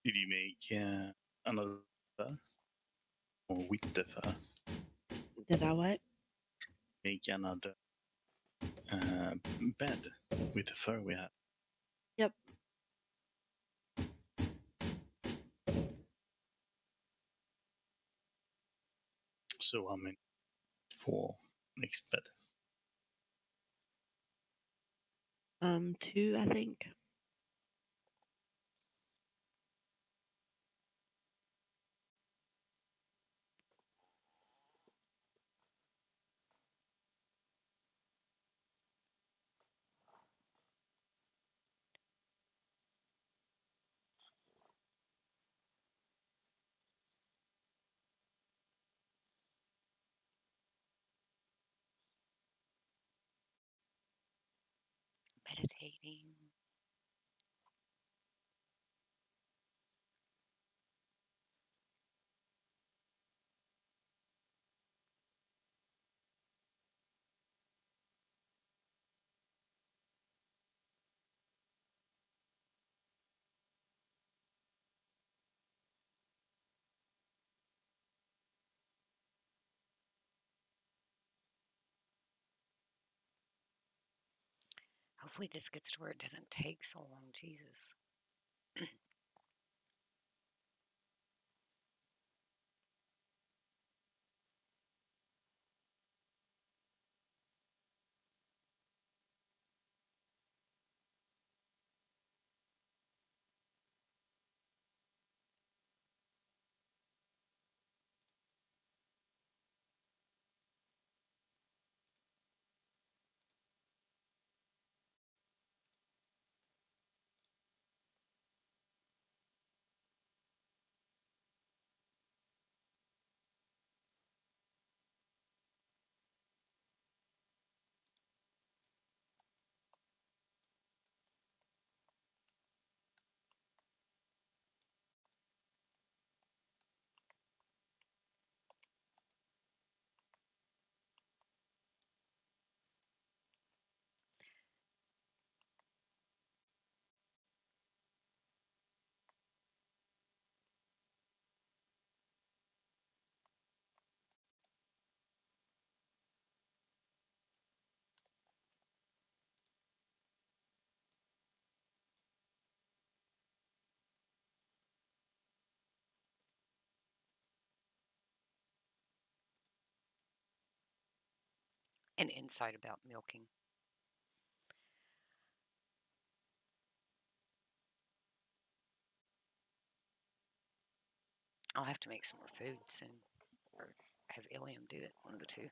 [SPEAKER 2] Did you make another fur? Or with the fur?
[SPEAKER 3] Did I what?
[SPEAKER 2] Make another bed with the fur we have.
[SPEAKER 3] Yep.
[SPEAKER 2] So I'm in for next bed.
[SPEAKER 3] 2, I think.
[SPEAKER 1] Meditating. Hopefully this gets to where it doesn't take so long. Jesus. An insight about milking. I'll have to make some more food soon. Or have Ilium do it. One of the two.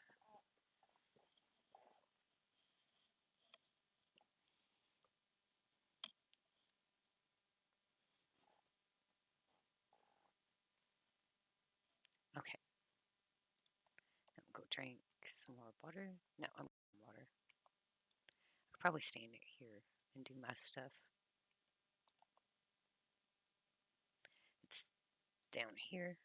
[SPEAKER 1] Okay. I'm going to go drink some more water. No, I'm water. I could probably stand it here and do my stuff. It's down here.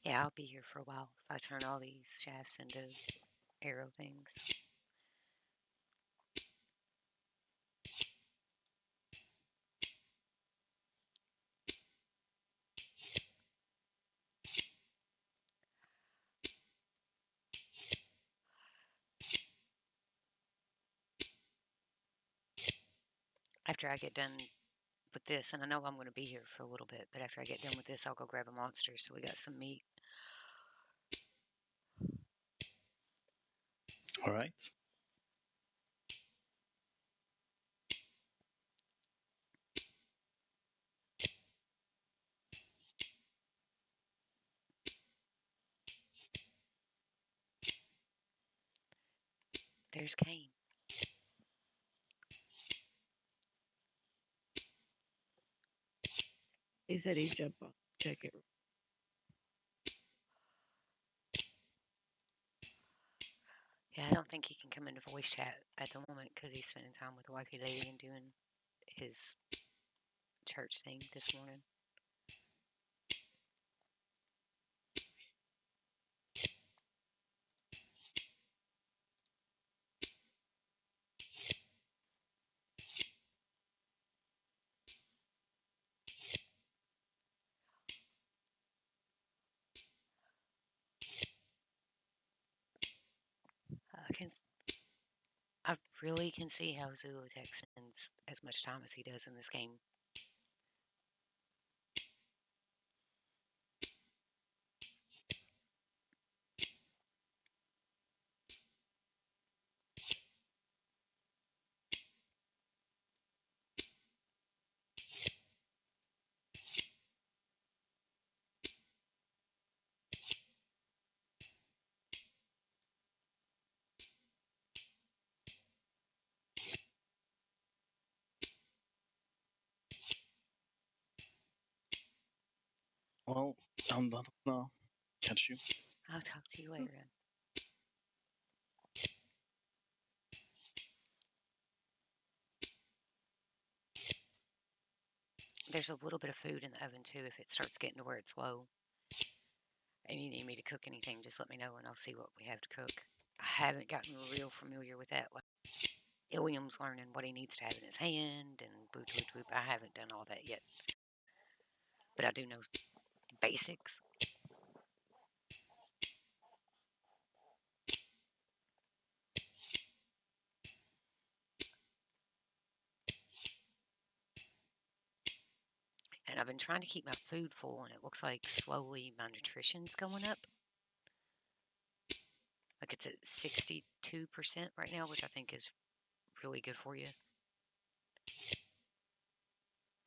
[SPEAKER 1] Yeah, I'll be here for a while if I turn all these shafts into arrow things. after I get done with this, and I know I'm going to be here for a little bit, but after I get done with this, I'll go grab a monster so we got some meat.
[SPEAKER 2] All right.
[SPEAKER 1] There's Kane.
[SPEAKER 3] He said he'd jump on. Check it.
[SPEAKER 1] Yeah, I don't think he can come into voice chat at the moment because he's spending time with the wifey lady and doing his church thing this morning. I can, I really can see how Zootech spends as much time as he does in this game.
[SPEAKER 2] Well, I'm done now. Catch you.
[SPEAKER 1] I'll talk to you later. There's a little bit of food in the oven too if it starts getting to where it's low. And you need me to cook anything, just let me know and I'll see what we have to cook. I haven't gotten real familiar with that. William's learning what he needs to have in his hand and boop, boop, boop. I haven't done all that yet. But I do know basics. And I've been trying to keep my food full, and it looks like slowly my nutrition's going up. Like it's at 62% right now, which I think is really good for you.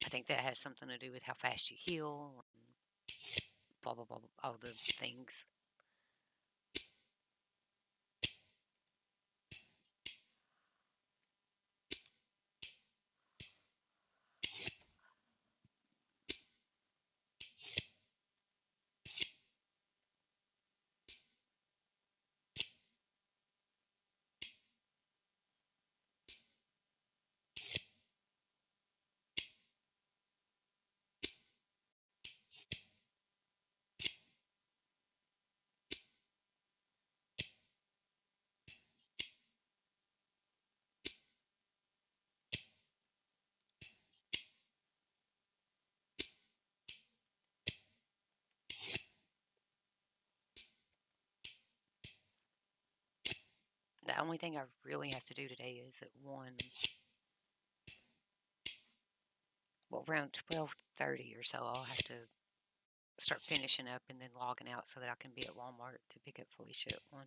[SPEAKER 1] I think that has something to do with how fast you heal, and blah, blah, blah, blah, all the things. The only thing I really have to do today is at 1, well, around 12:30 or so, I'll have to start finishing up and then logging out so that I can be at Walmart to pick up Felicia at 1.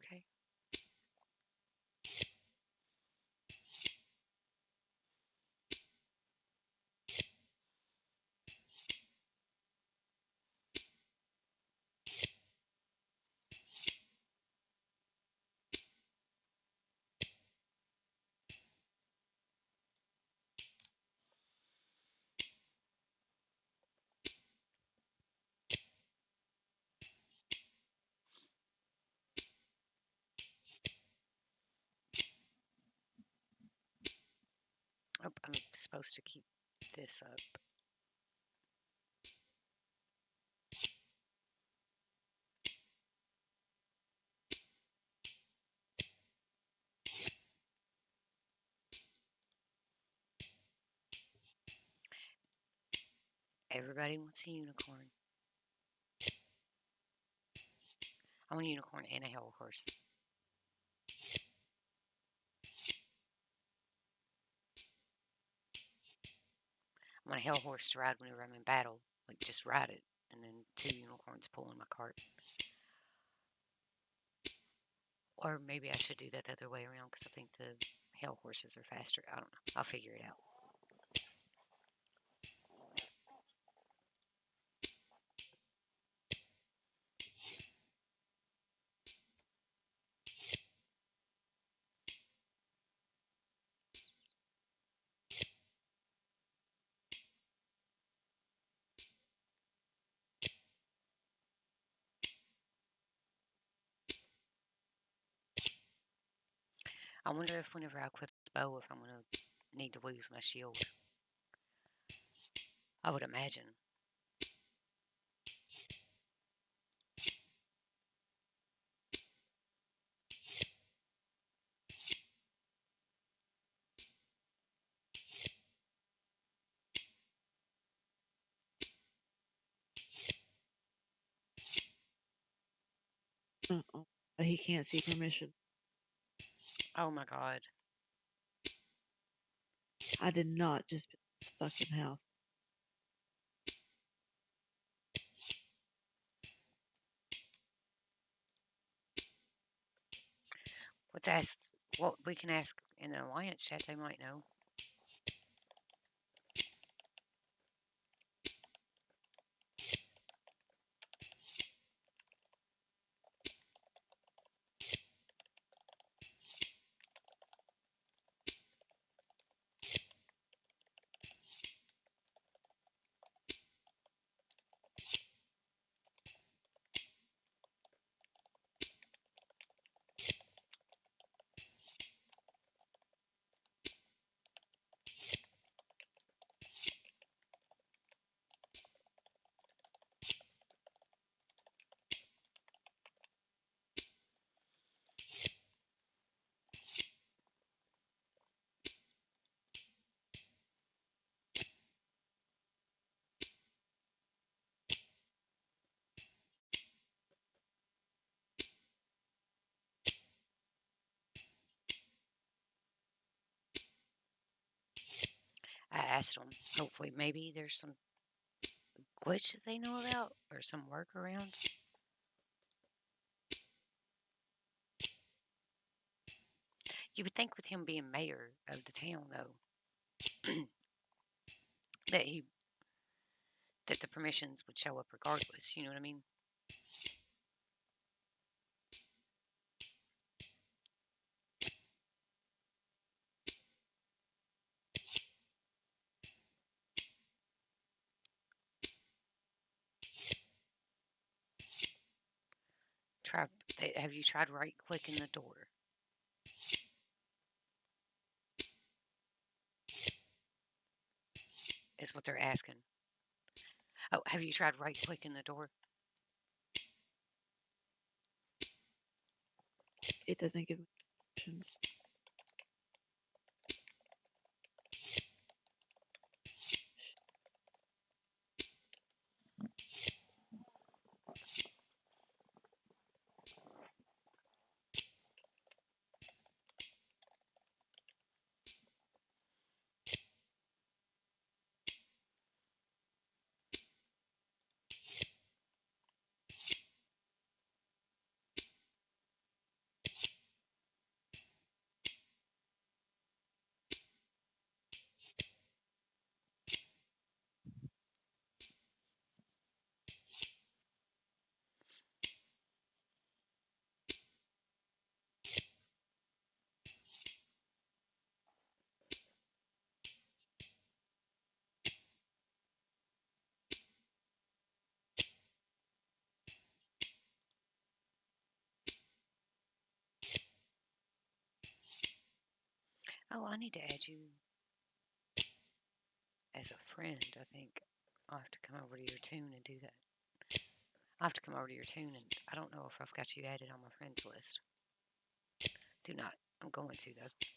[SPEAKER 1] Okay. Oh, I'm supposed to keep this up. Everybody wants a unicorn. I want a unicorn and a hell horse. I want a hell horse to ride whenever I'm in battle. Like, just ride it. And then 2 unicorns pulling my cart. Or maybe I should do that the other way around because I think the hell horses are faster. I don't know. I'll figure it out. I wonder if whenever I equip this bow, if I'm going to need to lose my shield. I would imagine.
[SPEAKER 3] Uh-oh. But he can't see permission.
[SPEAKER 1] Oh my god.
[SPEAKER 3] I did not just build this fucking house.
[SPEAKER 1] Let's ask what we can ask in the alliance chat. They might know. I asked them. Hopefully, maybe there's some glitch that they know about or some workaround. You would think with him being mayor of the town, though, that he that the permissions would show up regardless. You know what I mean? Try. Have you tried right clicking the door? Is what they're asking. Oh, have you tried right clicking the door?
[SPEAKER 3] It doesn't give me options.
[SPEAKER 1] Oh, I need to add you as a friend, I think. I'll have to come over to your tune and do that. I'll have to come over to your tune, and I don't know if I've got you added on my friends list. Do not. I'm going to, though.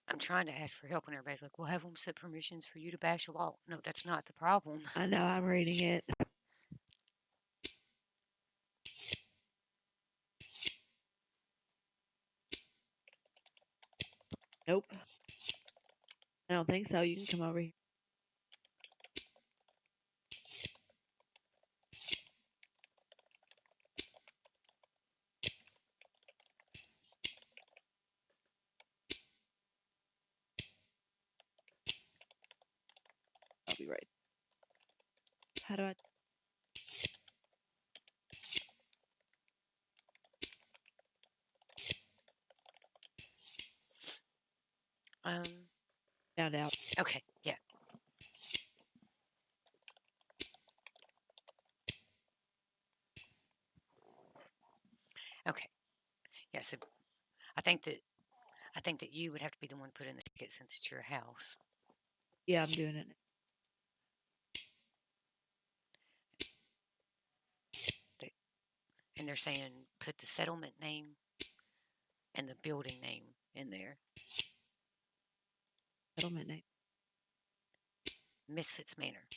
[SPEAKER 1] I'm trying to ask for help, and everybody's like, "Well, have them set permissions for you to bash a wall." No, that's not the problem.
[SPEAKER 3] I know, I'm reading it. Nope. I don't think so. You can come over here. I'll be right. How do I?
[SPEAKER 1] Um.
[SPEAKER 3] Found out.
[SPEAKER 1] Okay. Yeah. Okay. Yeah. So I think that you would have to be the one put in the ticket since it's your house.
[SPEAKER 3] Yeah, I'm doing it.
[SPEAKER 1] They, and they're saying put the settlement name and the building name in there.
[SPEAKER 3] Settlement name.
[SPEAKER 1] Misfits Manor.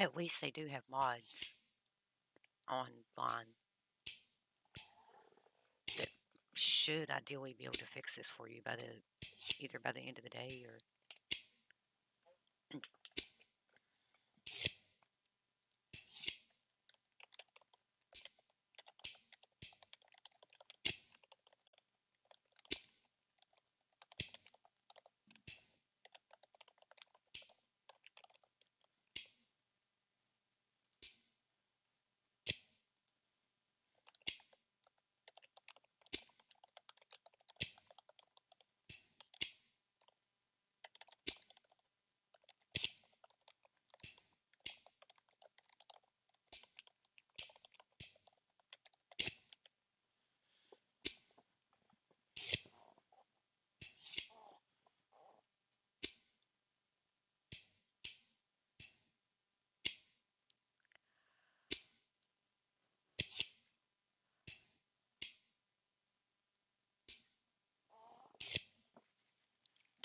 [SPEAKER 1] At least they do have mods online that should ideally be able to fix this for you by either by the end of the day or.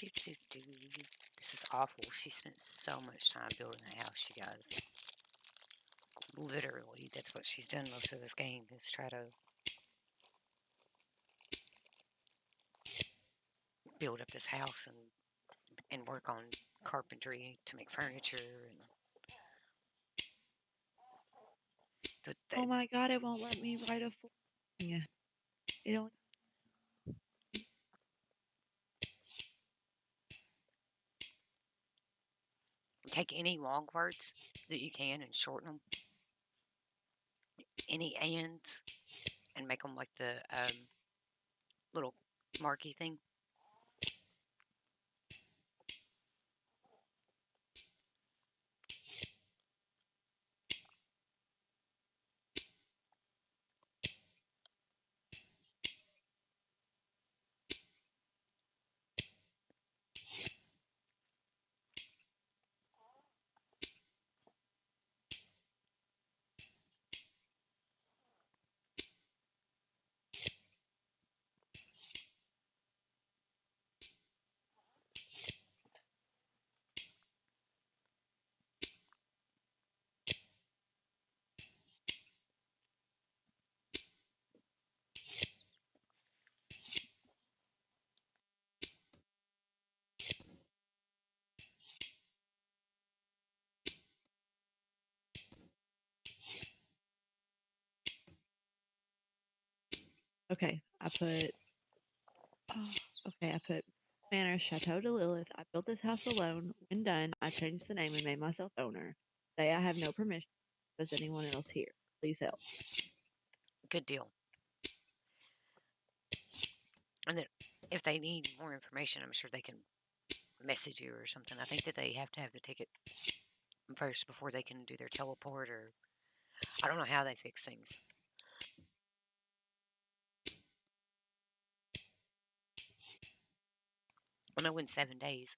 [SPEAKER 1] This is awful. She spent so much time building the house, you guys. Literally, that's what she's done most of this game, is try to build up this house and work on carpentry to make furniture. And
[SPEAKER 3] Oh my god, it won't let me write a full thing. It only
[SPEAKER 1] take any long words that you can and shorten them. Any ands and make them like the little marky thing.
[SPEAKER 3] okay. I put Manor Chateau de Lilith. I built this house alone. When done, I changed the name and made myself owner. Say I have no permission. Does anyone else here? Please help.
[SPEAKER 1] Good deal. And then if they need more information, I'm sure they can message you or something. I think that they have to have the ticket first before they can do their teleport, or I don't know how they fix things. I know in 7 days,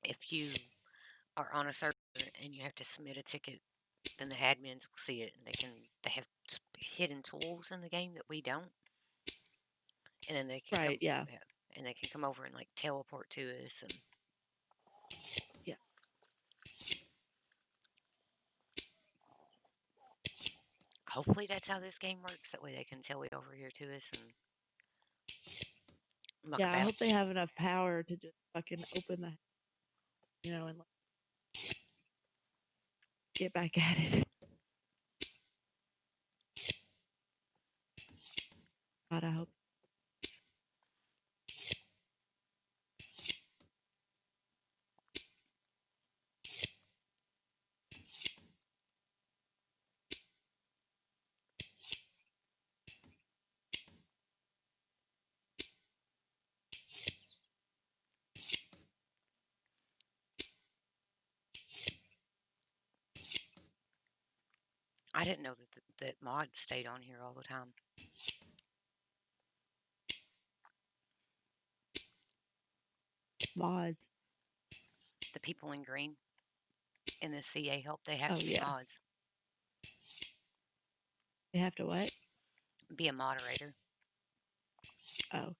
[SPEAKER 1] if you are on a server and you have to submit a ticket, then the admins will see it and they have hidden tools in the game that we don't, and then they can
[SPEAKER 3] Right, yeah.
[SPEAKER 1] and they can come over and like teleport to us. And
[SPEAKER 3] yeah,
[SPEAKER 1] hopefully that's how this game works. That way they can tele over here to us and muck
[SPEAKER 3] I
[SPEAKER 1] about.
[SPEAKER 3] hope they have enough power to just fucking open and like, get back at it. God, I hope.
[SPEAKER 1] I didn't know that mods stayed on here all the time.
[SPEAKER 3] Mods.
[SPEAKER 1] The people in green in the CA help, they have
[SPEAKER 3] Oh,
[SPEAKER 1] to be
[SPEAKER 3] yeah.
[SPEAKER 1] mods.
[SPEAKER 3] They have to what?
[SPEAKER 1] Be a moderator.
[SPEAKER 3] Oh.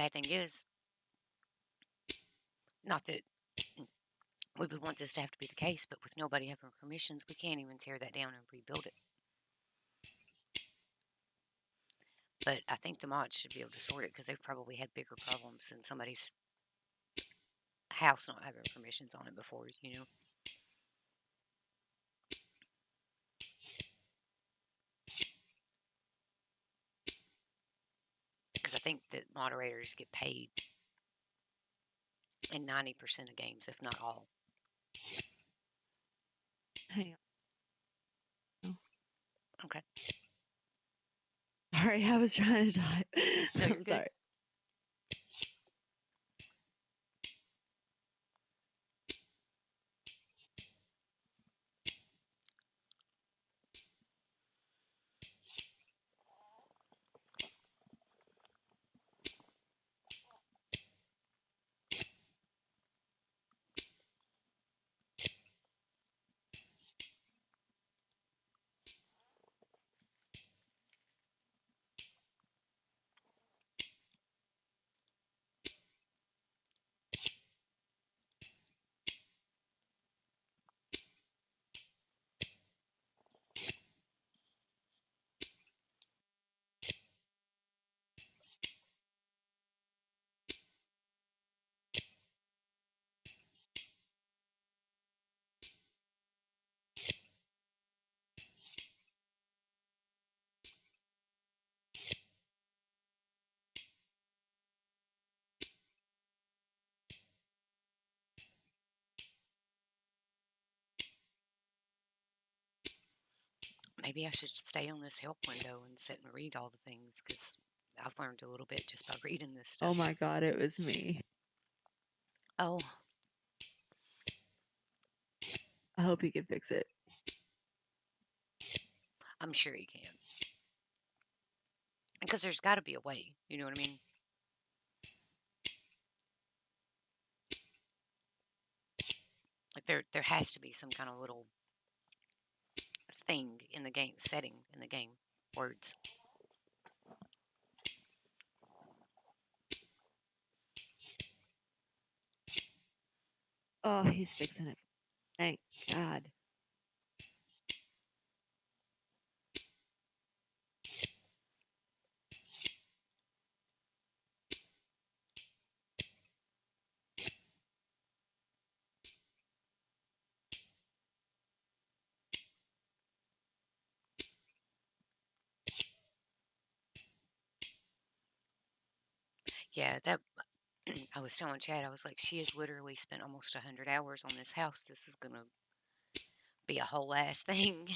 [SPEAKER 1] bad thing is, not that we would want this to have to be the case, but with nobody having permissions, we can't even tear that down and rebuild it. But I think the mods should be able to sort it because they've probably had bigger problems than somebody's house not having permissions on it before, you know? Because I think that moderators get paid in 90% of games, if not all.
[SPEAKER 3] Hang on.
[SPEAKER 1] Okay.
[SPEAKER 3] Sorry, I was trying to type.
[SPEAKER 1] No, you're
[SPEAKER 3] I'm
[SPEAKER 1] good.
[SPEAKER 3] sorry.
[SPEAKER 1] Maybe I should stay on this help window and sit and read all the things because I've learned a little bit just by reading this stuff.
[SPEAKER 3] Oh my god, it was me.
[SPEAKER 1] Oh,
[SPEAKER 3] I hope you can fix it.
[SPEAKER 1] I'm sure you can. Because there's got to be a way. You know what I mean? Like there has to be some kind of little thing in the game, setting in the game, words.
[SPEAKER 3] Oh, he's fixing it. Thank God.
[SPEAKER 1] Yeah, that I was telling Chad, I was like, she has literally spent almost 100 hours on this house. This is going to be a whole ass thing.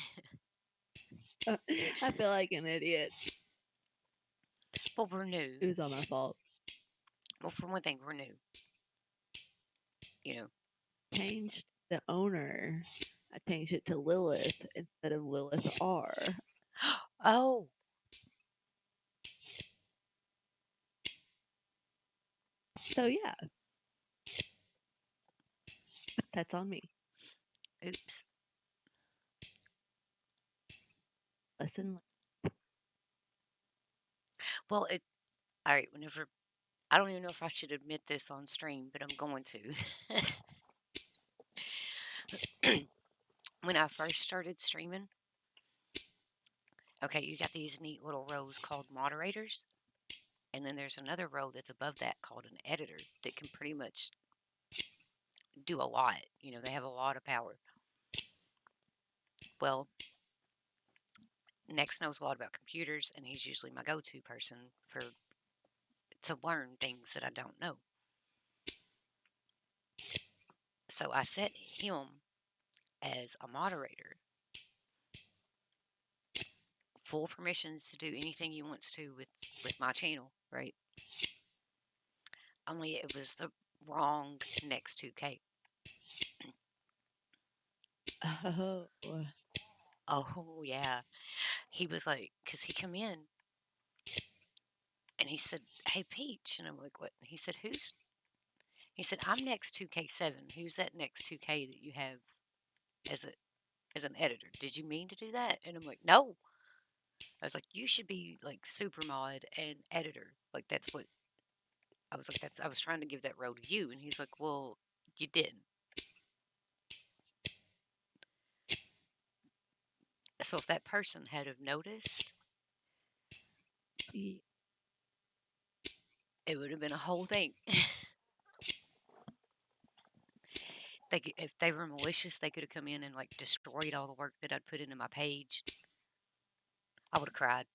[SPEAKER 3] I feel like an idiot.
[SPEAKER 1] Well, we're new.
[SPEAKER 3] It was all my fault.
[SPEAKER 1] Well, for one thing, we're new. You know.
[SPEAKER 3] Changed the owner. I changed it to Lilith instead of Lilith R.
[SPEAKER 1] Oh,
[SPEAKER 3] So yeah, that's on me.
[SPEAKER 1] oops.
[SPEAKER 3] Lesson.
[SPEAKER 1] Well, all right, whenever, I don't even know if I should admit this on stream, but I'm going to. When I first started streaming, okay, you got these neat little rows called moderators. And then there's another row that's above that called an editor that can pretty much do a lot. You know, they have a lot of power. Well, Next knows a lot about computers, and he's usually my go-to person to learn things that I don't know. So I set him as a moderator, full permissions to do anything he wants to with my channel, right? Only it was the wrong next 2K.
[SPEAKER 3] Oh.
[SPEAKER 1] Oh yeah, he was like, cause he come in and he said, "Hey Peach," and I'm like, "What?" And he said, "Who's?" He said, "I'm next 2K7. Who's that next 2K that you have as an editor? Did you mean to do that?" And I'm like, "No." I was like, "You should be like super mod and editor. Like that's what I was like, that's I was trying to give that role to you. And he's like, well, you didn't. So if that person had have noticed,
[SPEAKER 3] Ye-
[SPEAKER 1] it would have been a whole thing. If they were malicious, they could have come in and like destroyed all the work that I'd put into my page. I would have cried.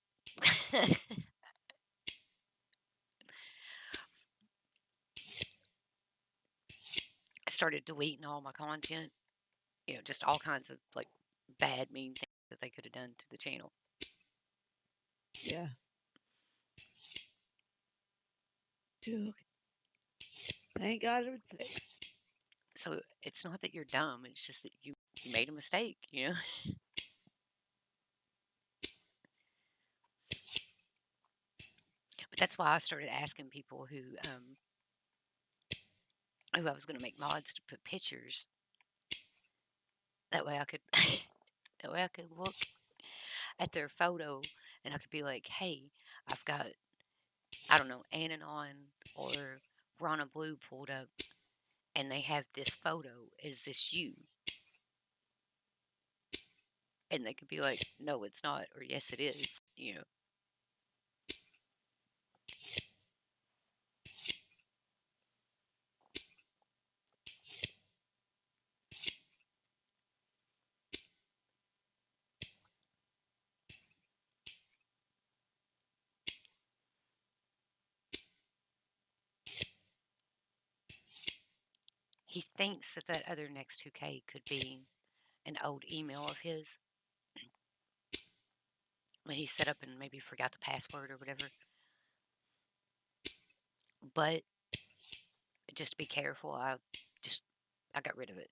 [SPEAKER 1] I started deleting all my content, just all kinds of like bad, mean things that they could have done to the channel.
[SPEAKER 3] Yeah. Phew, thank God it was fixed.
[SPEAKER 1] So it's not that you're dumb; it's just that you made a mistake. But that's why I started asking people who I was going to make mods to put pictures. That way I could, that way I could look at their photo and I could be like, hey, I've got, I don't know, Ananon or Rana Blue pulled up and they have this photo. Is this you? And they could be like, no, it's not, or yes, it is. He thinks that that other next 2K could be an old email of his. When he set up and maybe forgot the password or whatever. But just be careful. I got rid of it.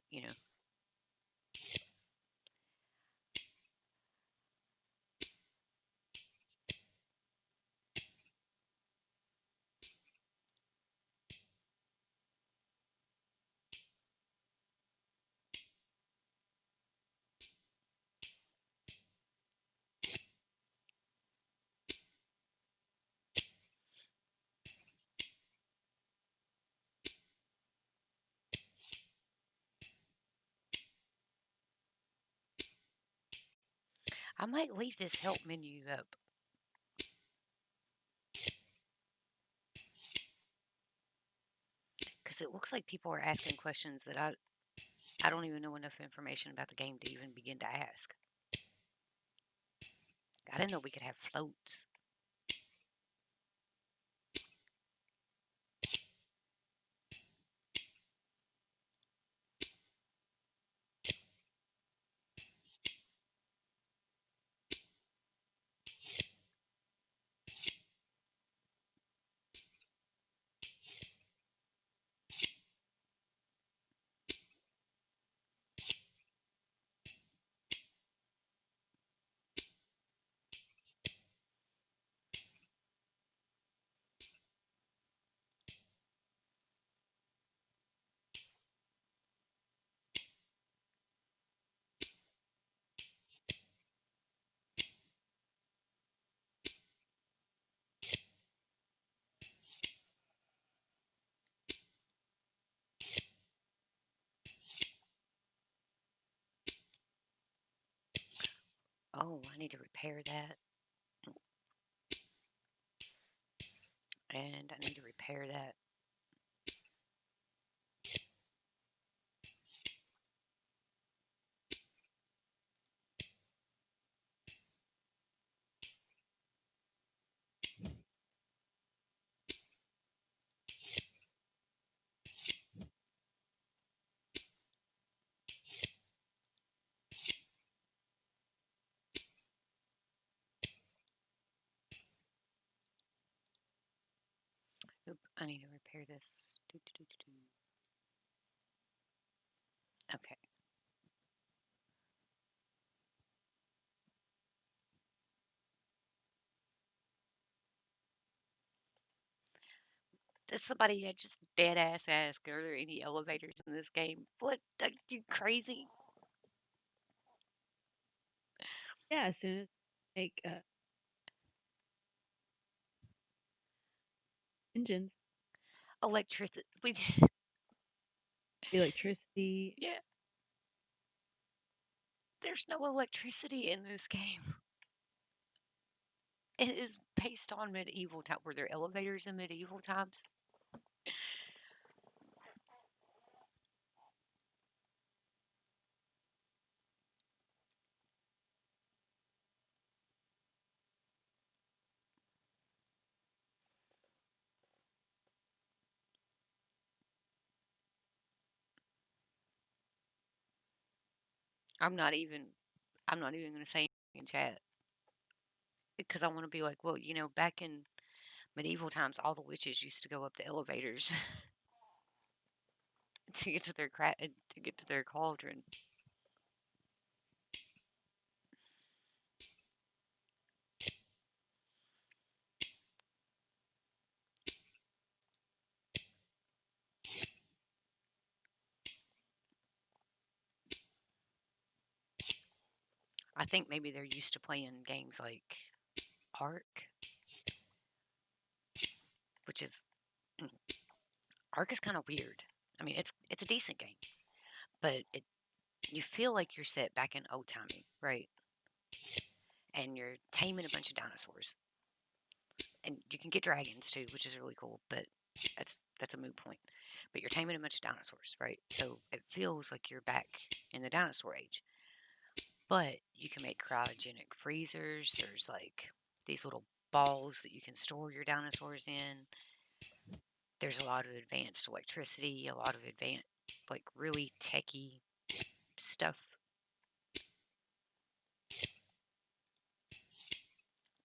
[SPEAKER 1] I might leave this help menu up because it looks like people are asking questions that I don't even know enough information about the game to even begin to ask. I didn't know we could have floats. Oh, I need to repair that. And I need to repair that. Oop, I need to repair this. Doo, doo, doo, doo, doo. Okay. Somebody had just dead ass asked, are there any elevators in this game? What? Are you crazy?
[SPEAKER 3] Yeah, as soon as make engines.
[SPEAKER 1] electricity. We
[SPEAKER 3] Electricity.
[SPEAKER 1] yeah. There's no electricity in this game. It is based on medieval time. Were there elevators in medieval times? I'm not even. I'm not even going to say in chat because I want to be like, well, back in medieval times, all the witches used to go up the elevators to get to their to get to their cauldron. I think maybe they're used to playing games like Ark, which is Ark is kind of weird. I mean, it's a decent game, but you feel like you're set back in old timey, right? And you're taming a bunch of dinosaurs, and you can get dragons too, which is really cool. But that's a moot point. But you're taming a bunch of dinosaurs, right? So it feels like you're back in the dinosaur age. But you can make cryogenic freezers. There's like these little balls that you can store your dinosaurs in. There's a lot of advanced electricity, a lot of advanced, like really techy stuff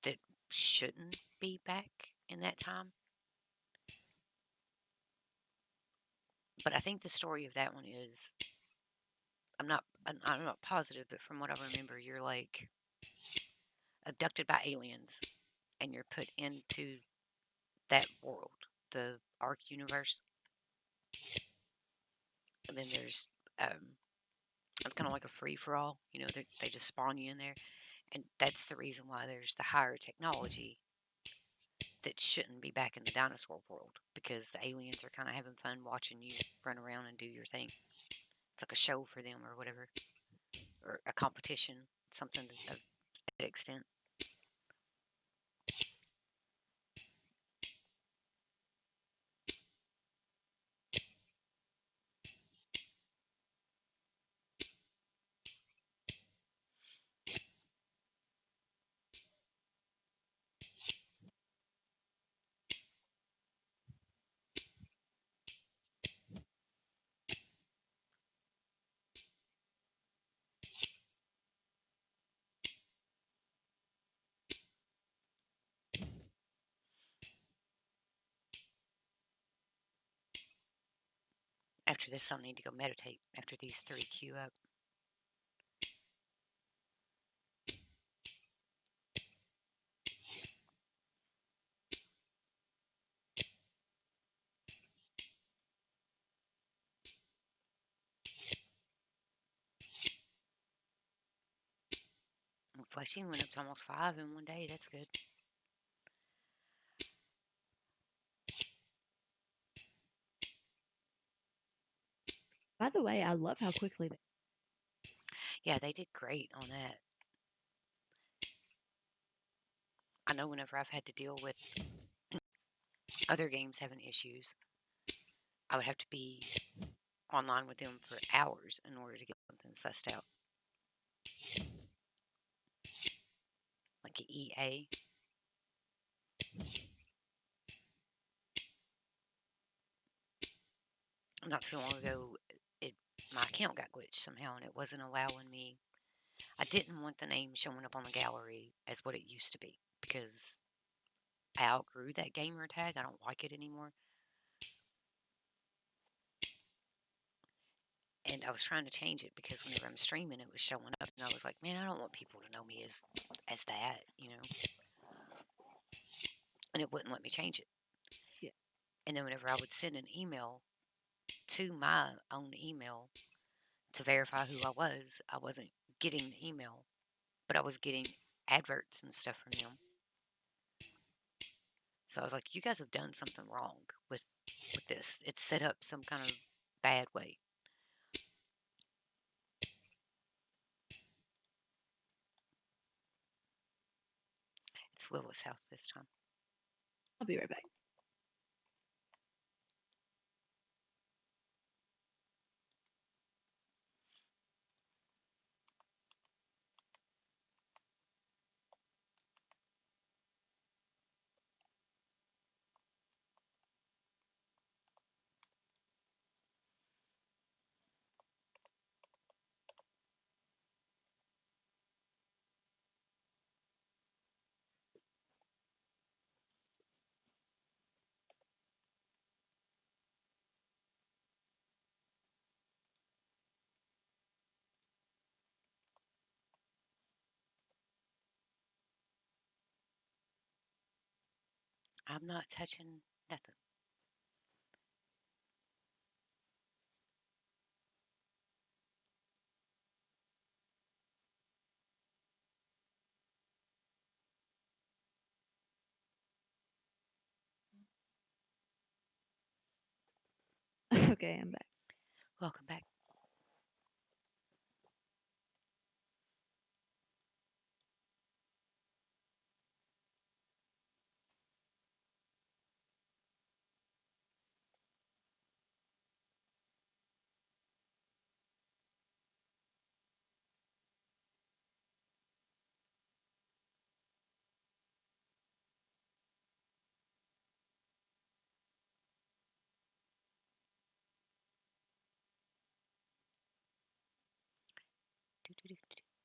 [SPEAKER 1] that shouldn't be back in that time. But I think the story of that one is I'm not positive, but from what I remember, you're like abducted by aliens and you're put into that world, the Ark universe. And then there's it's kind of like a free for all. They just spawn you in there, and that's the reason why there's the higher technology that shouldn't be back in the dinosaur world because the aliens are kind of having fun watching you run around and do your thing. It's like a show for them or whatever, or a competition, something of that extent. After this, I'll need to go meditate after these three queue up. Fleshing went up to almost 5 in one day. That's good.
[SPEAKER 3] By the way, I love how quickly they.
[SPEAKER 1] Yeah, they did great on that. I know whenever I've had to deal with other games having issues, I would have to be online with them for hours in order to get something sussed out. Like EA. Not too long ago, my account got glitched somehow and it wasn't allowing me. I didn't want the name showing up on the gallery as what it used to be because I outgrew that gamer tag. I don't like it anymore. And I was trying to change it because whenever I'm streaming, it was showing up, and I was like, man, I don't want people to know me as that. And it wouldn't let me change it.
[SPEAKER 3] Yeah.
[SPEAKER 1] And then whenever I would send an email to my own email to verify who I wasn't getting the email, but I was getting adverts and stuff from them. So I was like, you guys have done something wrong with this. It's set up some kind of bad way. It's Willis House this time.
[SPEAKER 3] I'll be right back.
[SPEAKER 1] I'm not touching nothing.
[SPEAKER 3] Okay, I'm back.
[SPEAKER 1] Welcome back.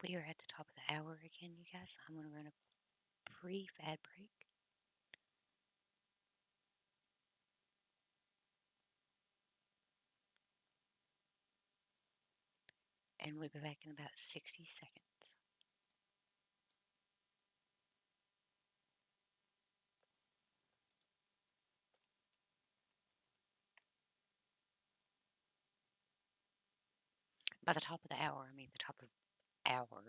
[SPEAKER 1] We are at the top of the hour again, you guys. I'm going to run a brief ad break. And we'll be back in about 60 seconds. By the top of the hour, I mean the top of hour.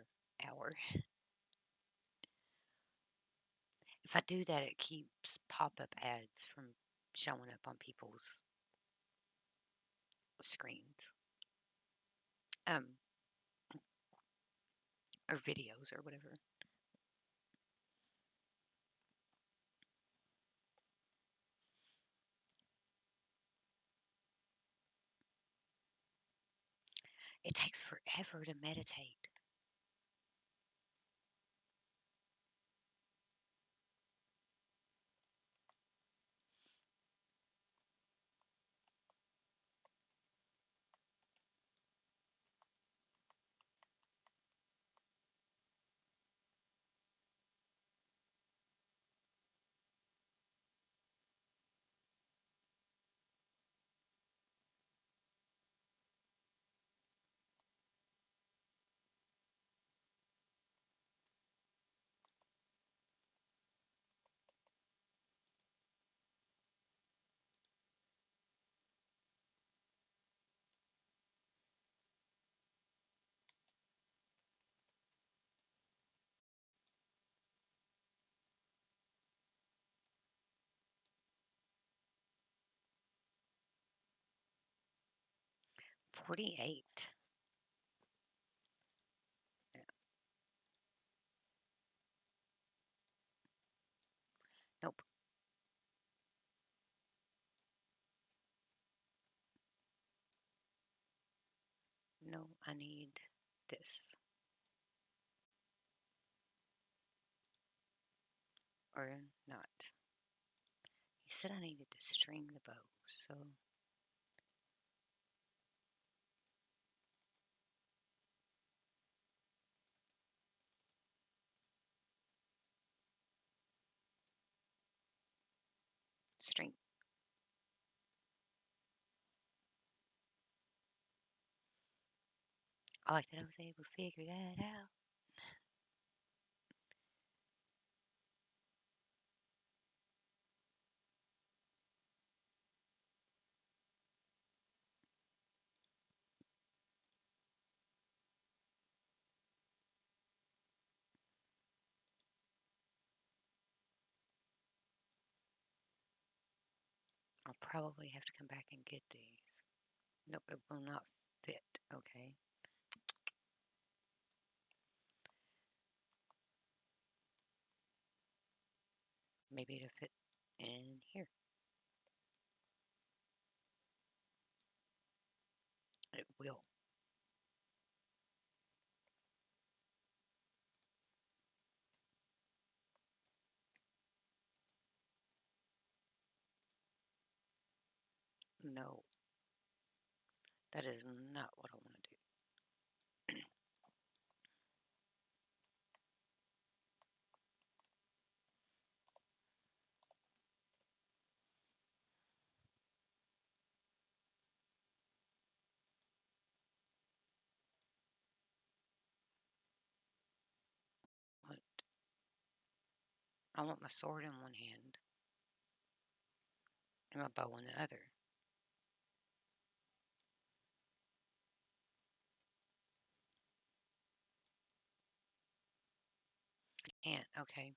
[SPEAKER 1] If I do that, it keeps pop-up ads from showing up on people's screens. Or videos or whatever. It takes forever to meditate. $48. Yeah. Nope. No, I need this. Or not. He said I needed to string the bow, so string. I like that I was able to figure that out. I'll probably have to come back and get these. Nope, it will not fit. Okay. Maybe it'll fit in here. It will. No, that is not what I want to do. What? I want my sword in one hand and my bow in the other. I can't. Okay.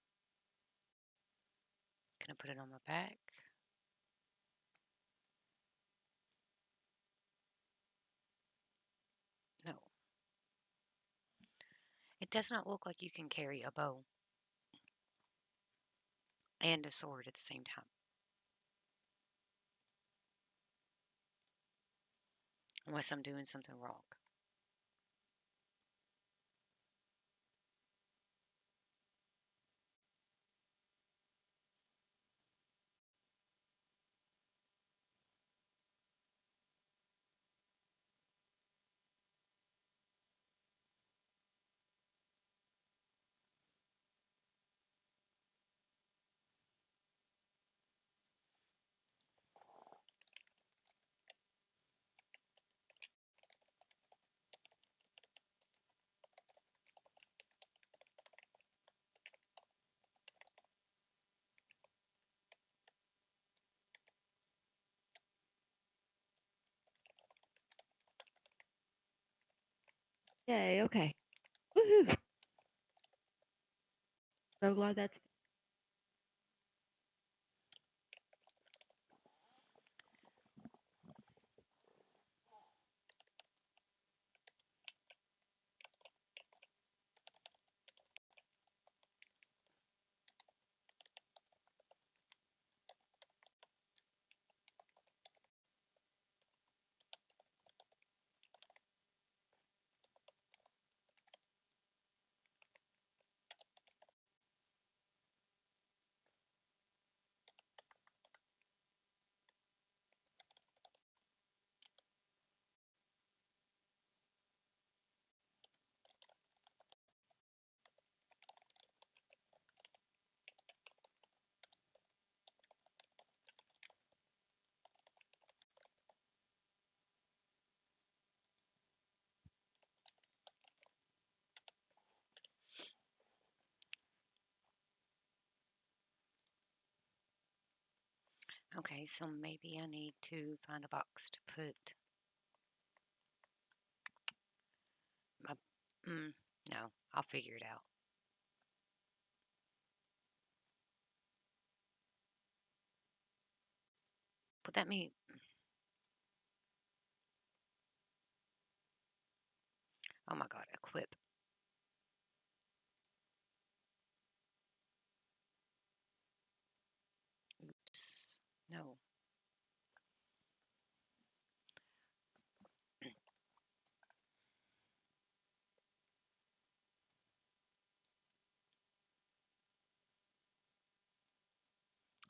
[SPEAKER 1] Can I put it on my back? No. It does not look like you can carry a bow and a sword at the same time. Unless I'm doing something wrong.
[SPEAKER 3] Yay, okay. Woohoo! So glad that's
[SPEAKER 1] Okay, so maybe I need to find a box to put my. Mm, no, I'll figure it out. Put that mean. Oh my god, equip. Oops. No.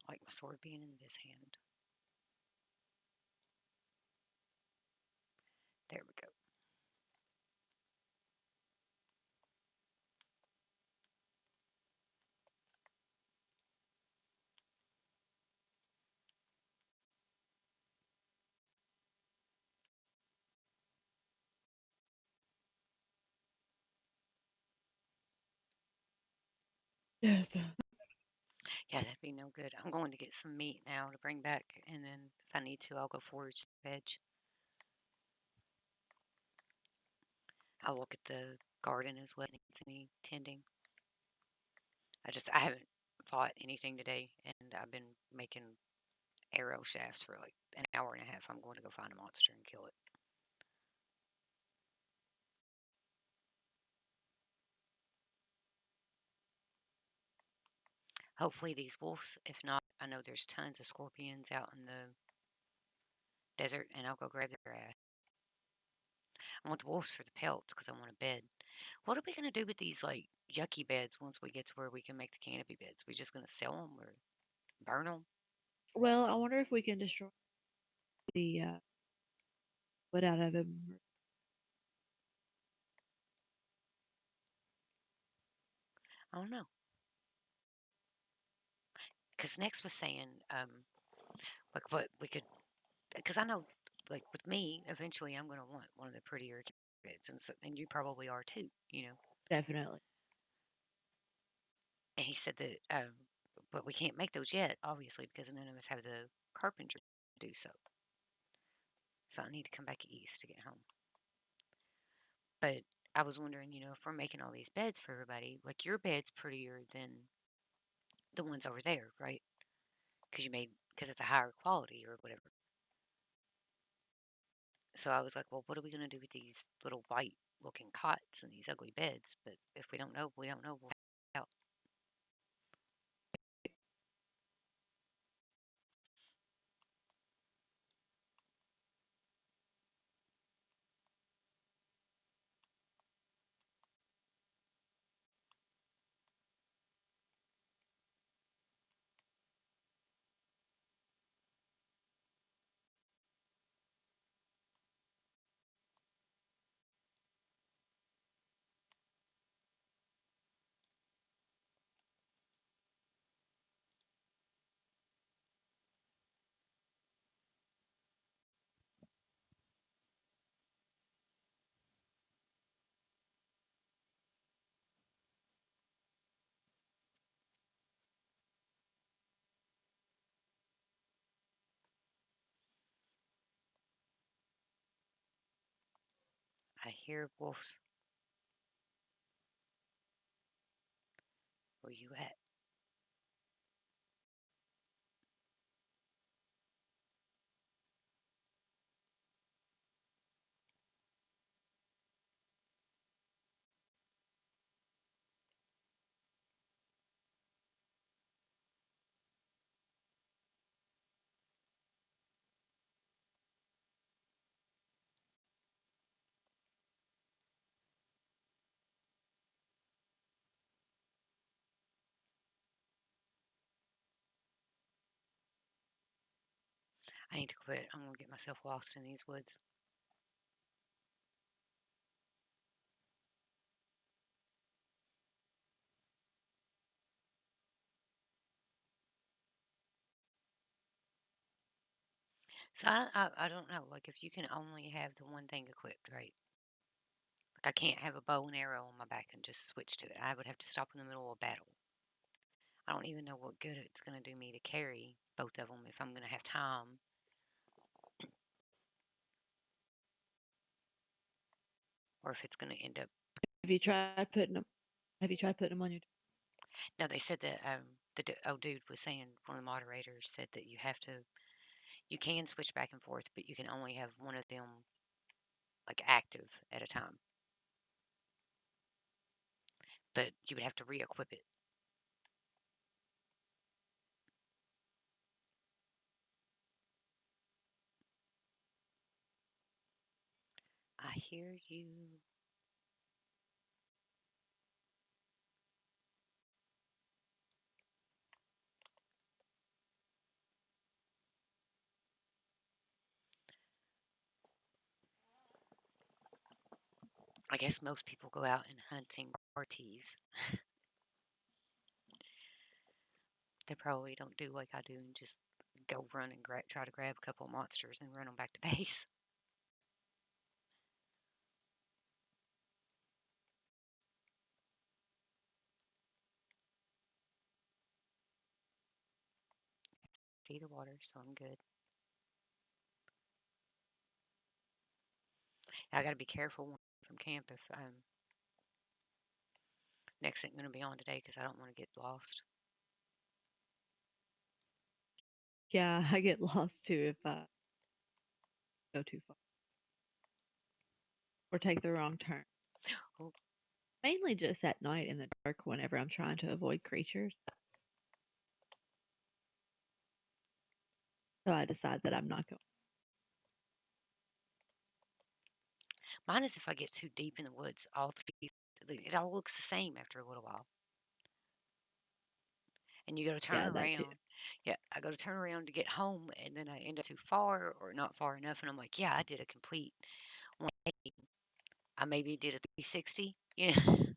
[SPEAKER 1] I like my sword being in this hand. There we go.
[SPEAKER 3] yes.
[SPEAKER 1] Yeah, that'd be no good. I'm going to get some meat now to bring back, and then if I need to, I'll go forage the veg. I'll look at the garden as well. Needs any tending. I haven't fought anything today, and I've been making arrow shafts for like an hour and a half. I'm going to go find a monster and kill it. Hopefully these wolves, if not, I know there's tons of scorpions out in the desert, and I'll go grab their ass. I want the wolves for the pelts because I want a bed. What are we going to do with these, like, yucky beds once we get to where we can make the canopy beds? We just going to sell them or burn them?
[SPEAKER 3] Well, I wonder if we can destroy the wood out of him.
[SPEAKER 1] I don't know. Because Next was saying, like, what we could, because I know, like, with me, eventually I'm going to want one of the prettier beds, and, so, and you probably are too, you know.
[SPEAKER 3] Definitely.
[SPEAKER 1] And he said that, but we can't make those yet, obviously, because none of us have the carpenter to do so. So I need to come back east to get home. But I was wondering, if we're making all these beds for everybody, like your bed's prettier than the ones over there, right? Because it's a higher quality or whatever. So I was like, well, what are we going to do with these little white looking cots and these ugly beds? But if we don't know, we don't know. We'll find out. I hear wolves. Where you at? I need to quit. I'm going to get myself lost in these woods. So I don't know. Like, if you can only have the one thing equipped, right? Like, I can't have a bow and arrow on my back and just switch to it. I would have to stop in the middle of battle. I don't even know what good it's going to do me to carry both of them if I'm going to have time, or if it's going to end up.
[SPEAKER 3] Have you tried putting them? Have you tried putting them on your?
[SPEAKER 1] No, they said that the old dude was saying, one of the moderators said that you can switch back and forth, but you can only have one of them like active at a time. But you would have to re-equip it. I hear you. I guess most people go out and hunting parties. They probably don't do like I do and just go run and try to grab a couple of monsters and run them back to base. See the water, so I'm good. I got to be careful from camp if Next ain't going to be on today because I don't want to get lost.
[SPEAKER 3] Yeah, I get lost too if I go too far or take the wrong turn.
[SPEAKER 1] Oh,
[SPEAKER 3] Mainly just at night in the dark whenever I'm trying to avoid creatures. So I decide that I'm not going.
[SPEAKER 1] mine is if I get too deep in the woods, it all looks the same after a little while. And you go to turn
[SPEAKER 3] Yeah, that too.
[SPEAKER 1] around. Yeah, I go to turn around to get home, and then I end up too far or not far enough, and I'm like, yeah, I did a complete 180. I maybe did a 360. You know,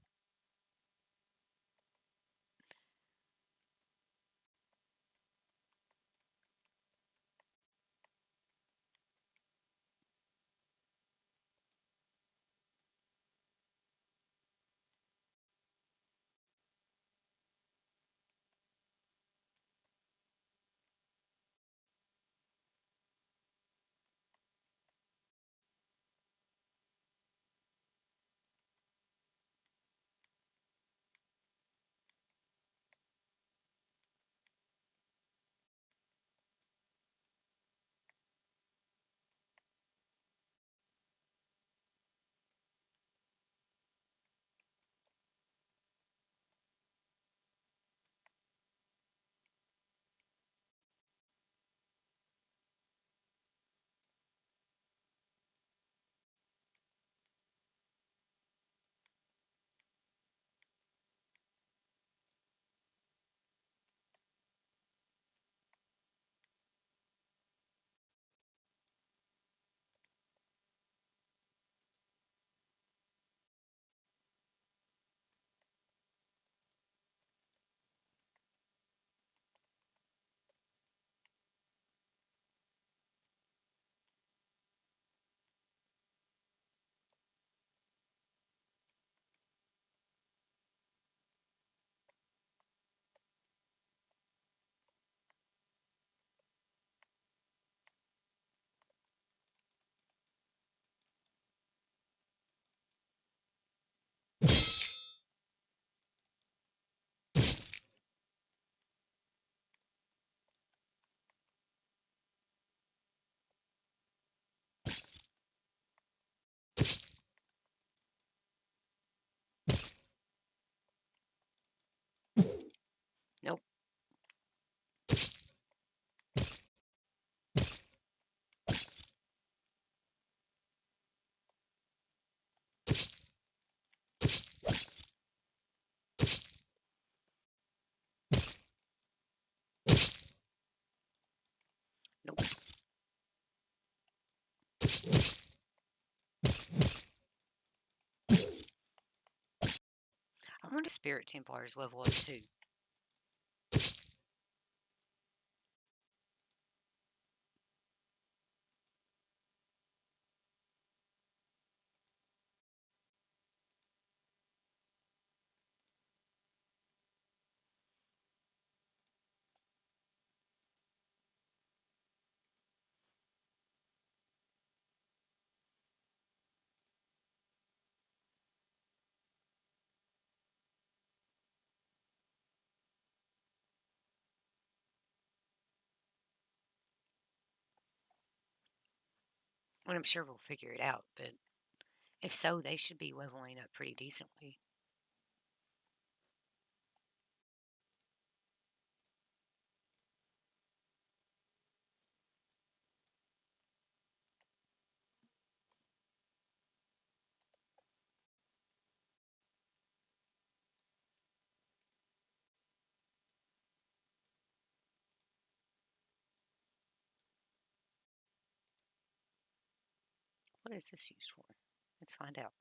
[SPEAKER 1] nope. Nope. I wonder if Spirit Templars level up too. And I'm sure we'll figure it out, but if so, they should be leveling up pretty decently. What is this used for? Let's find out.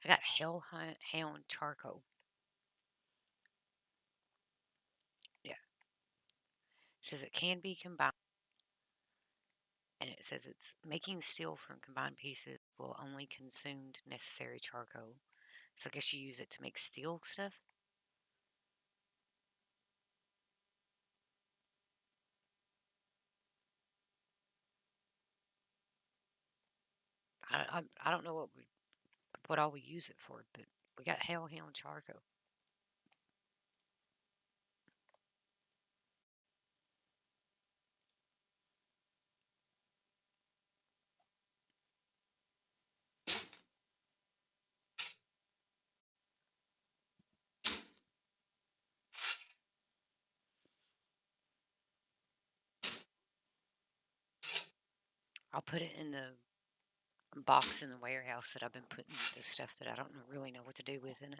[SPEAKER 1] I got Hellhound Charcoal. Yeah. It says it can be combined, and it says it's making steel from combined pieces will only consume necessary charcoal. So I guess you use it to make steel stuff. I don't know what all we use it for, but we got hellhound charcoal. I'll put it in the box in the warehouse that I've been putting the stuff that I don't really know what to do with in it.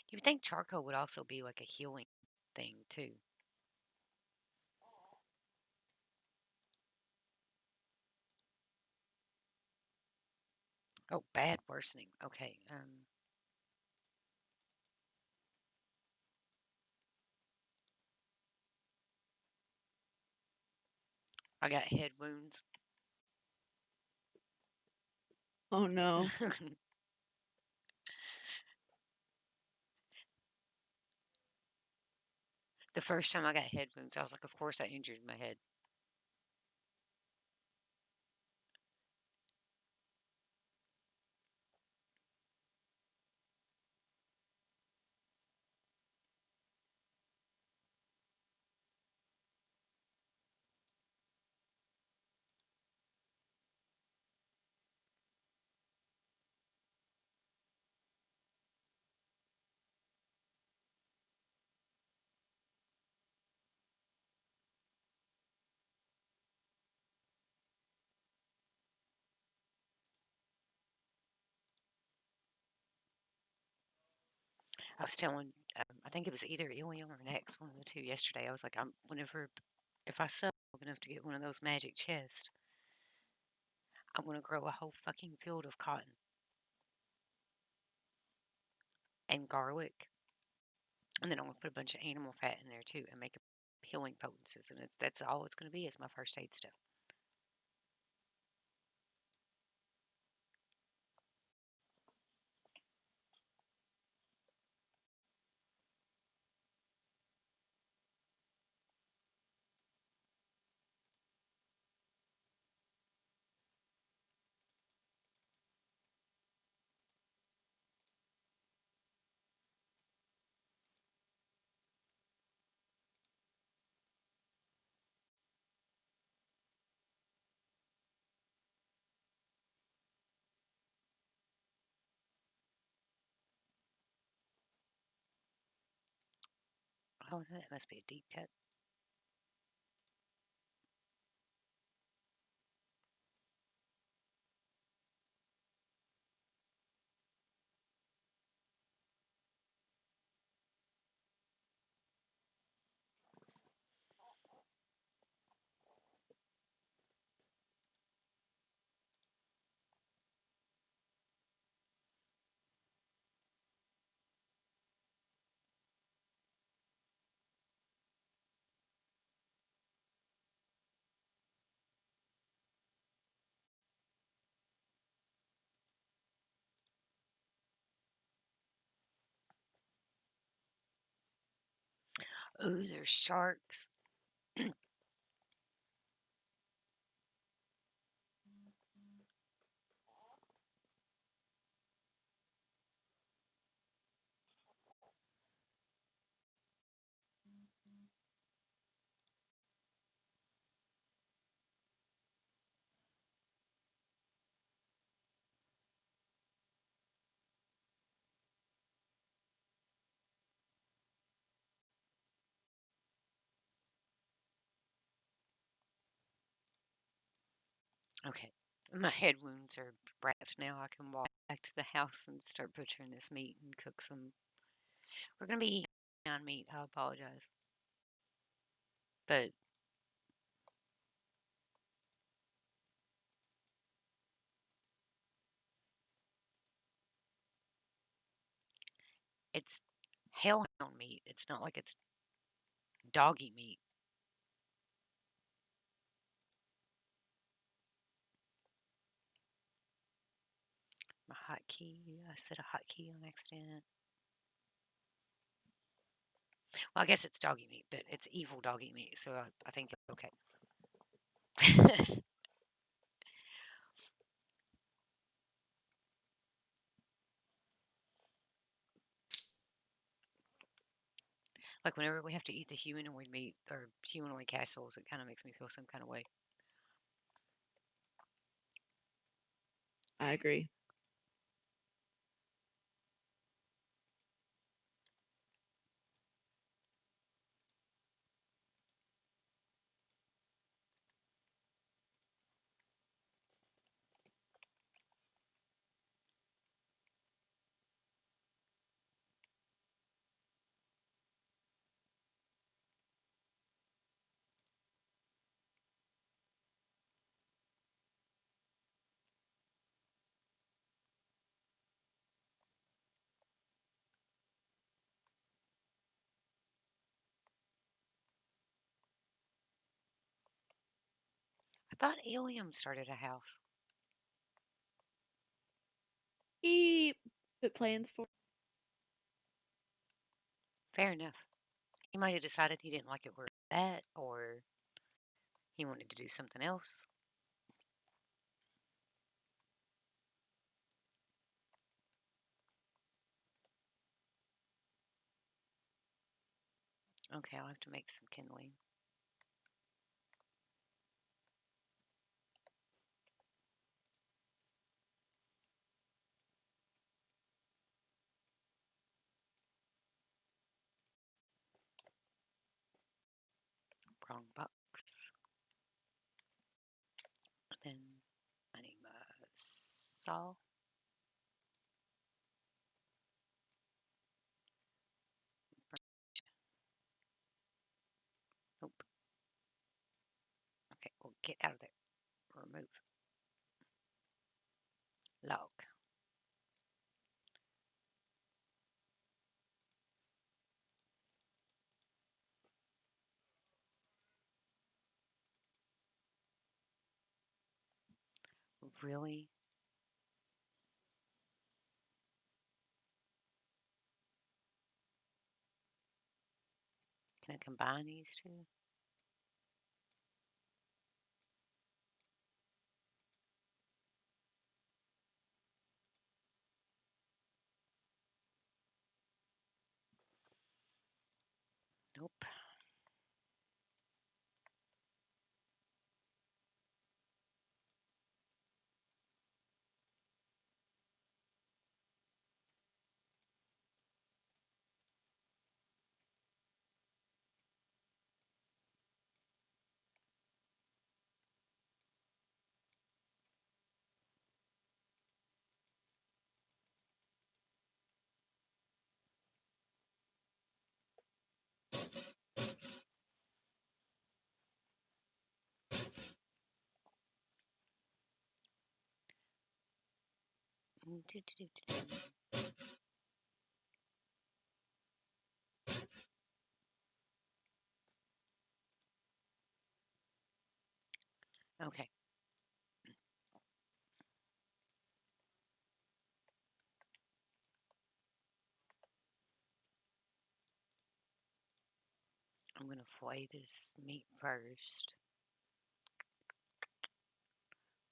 [SPEAKER 1] You would think charcoal would also be like a healing thing too. Oh, bad worsening. Okay. I got head wounds.
[SPEAKER 3] Oh no.
[SPEAKER 1] The first time I got head wounds, I was like, of course I injured my head. I was telling, I think it was either Ilium or Next, one of the two yesterday. I was like, if I sell enough to get one of those magic chests, I'm going to grow a whole fucking field of cotton and garlic. And then I'm going to put a bunch of animal fat in there too and make healing potencies. And that's all it's going to be is my first aid stuff. Oh, that must be a deep cut. Ooh, there's sharks. Okay. My head wounds are wrapped now. I can walk back to the house and start butchering this meat and cook some. We're going to be eating on meat. I apologize. But it's hellhound meat. It's not like it's doggy meat. My hotkey. I said a hotkey on accident. Well, I guess it's doggy meat, but it's evil doggy meat, so I think it's okay. Like whenever we have to eat the humanoid meat or humanoid castles, it kind of makes me feel some kind of way.
[SPEAKER 3] I agree.
[SPEAKER 1] I thought Ilium started a house.
[SPEAKER 3] He put plans for.
[SPEAKER 1] Fair enough. He might have decided he didn't like it where it's at, or he wanted to do something else. Okay, I'll have to make some kindling. Wrong box. Then I need my saw. Nope. Okay, well, get out of there. Remove. Log. Really? Can I combine these two? Nope. Okay. I'm going to fillet this meat first.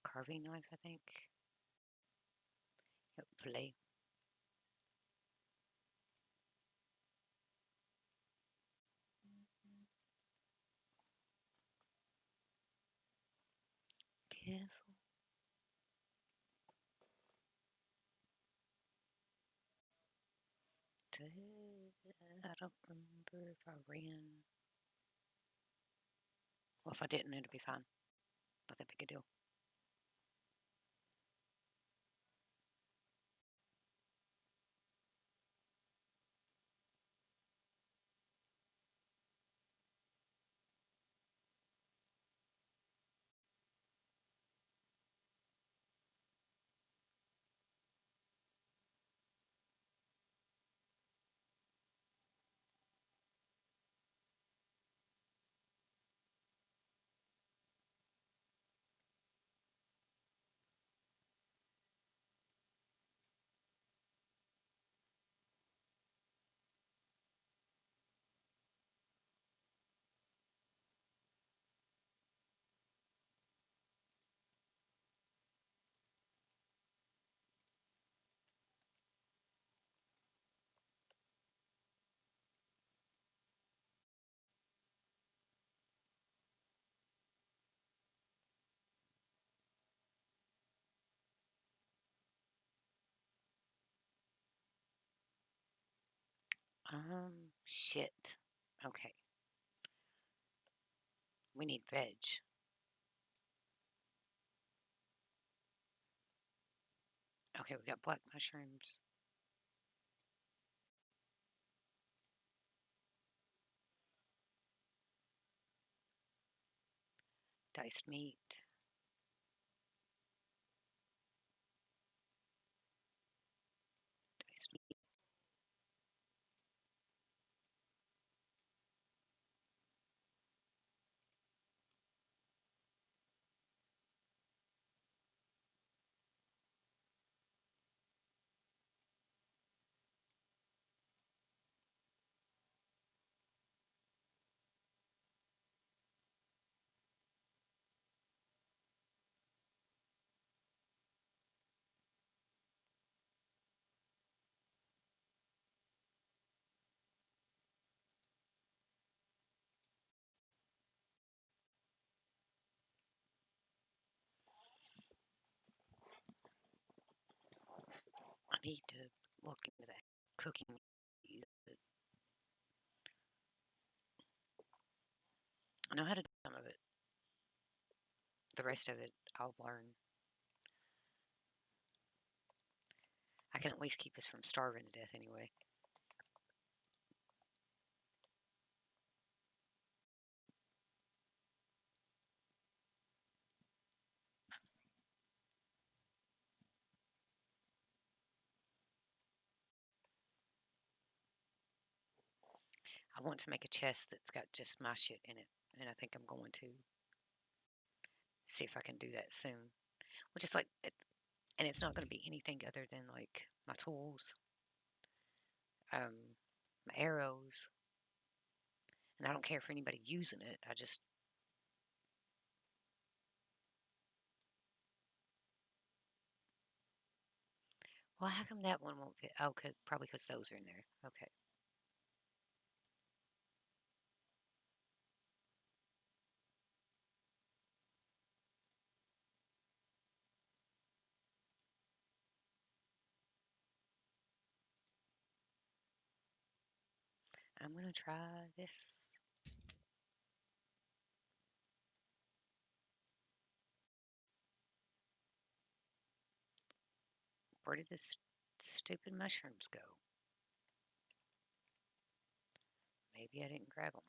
[SPEAKER 1] Carving knife, I think. Yep, fillet. Careful. I don't remember if I ran. Well, if I didn't, it'd be fine. Not that big a deal. Shit. Okay. We need veg. Okay, we got black mushrooms. Diced meat. Diced meat. I need to look into that cooking. I know how to do some of it. The rest of it, I'll learn. I can at least keep us from starving to death anyway. I want to make a chest that's got just my shit in it, and I think I'm going to see if I can do that soon. Which is like, and it's not going to be anything other than like my tools, my arrows, and I don't care for anybody using it. I just, well, how come that one won't fit? Oh, probably because those are in there. Okay. I'm going to try this. Where did this stupid mushrooms go? Maybe I didn't grab them.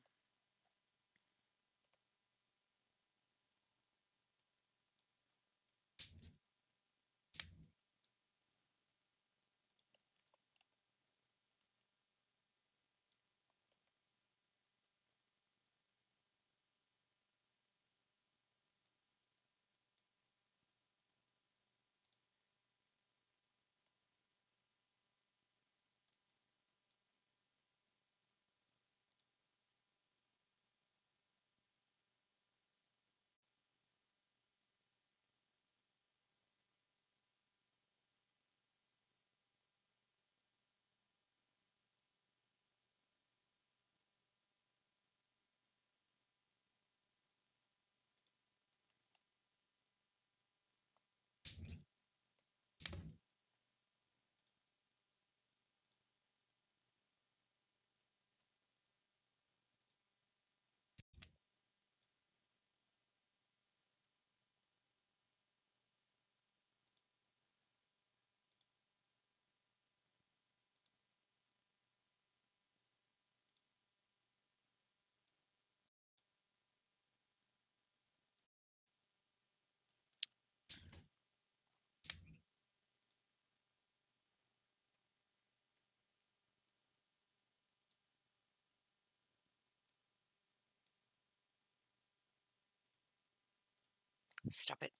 [SPEAKER 1] Stop it.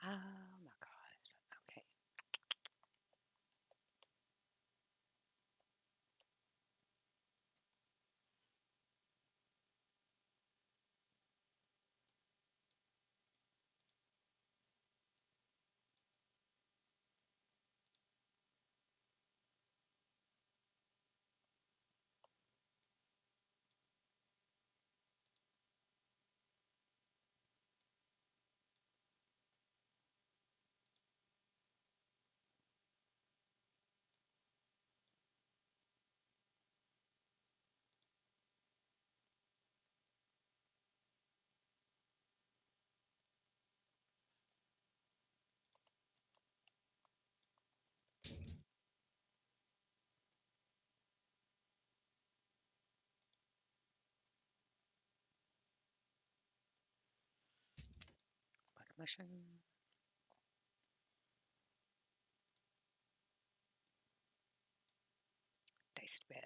[SPEAKER 1] Oh my God. Okay. mushroom. Taste better.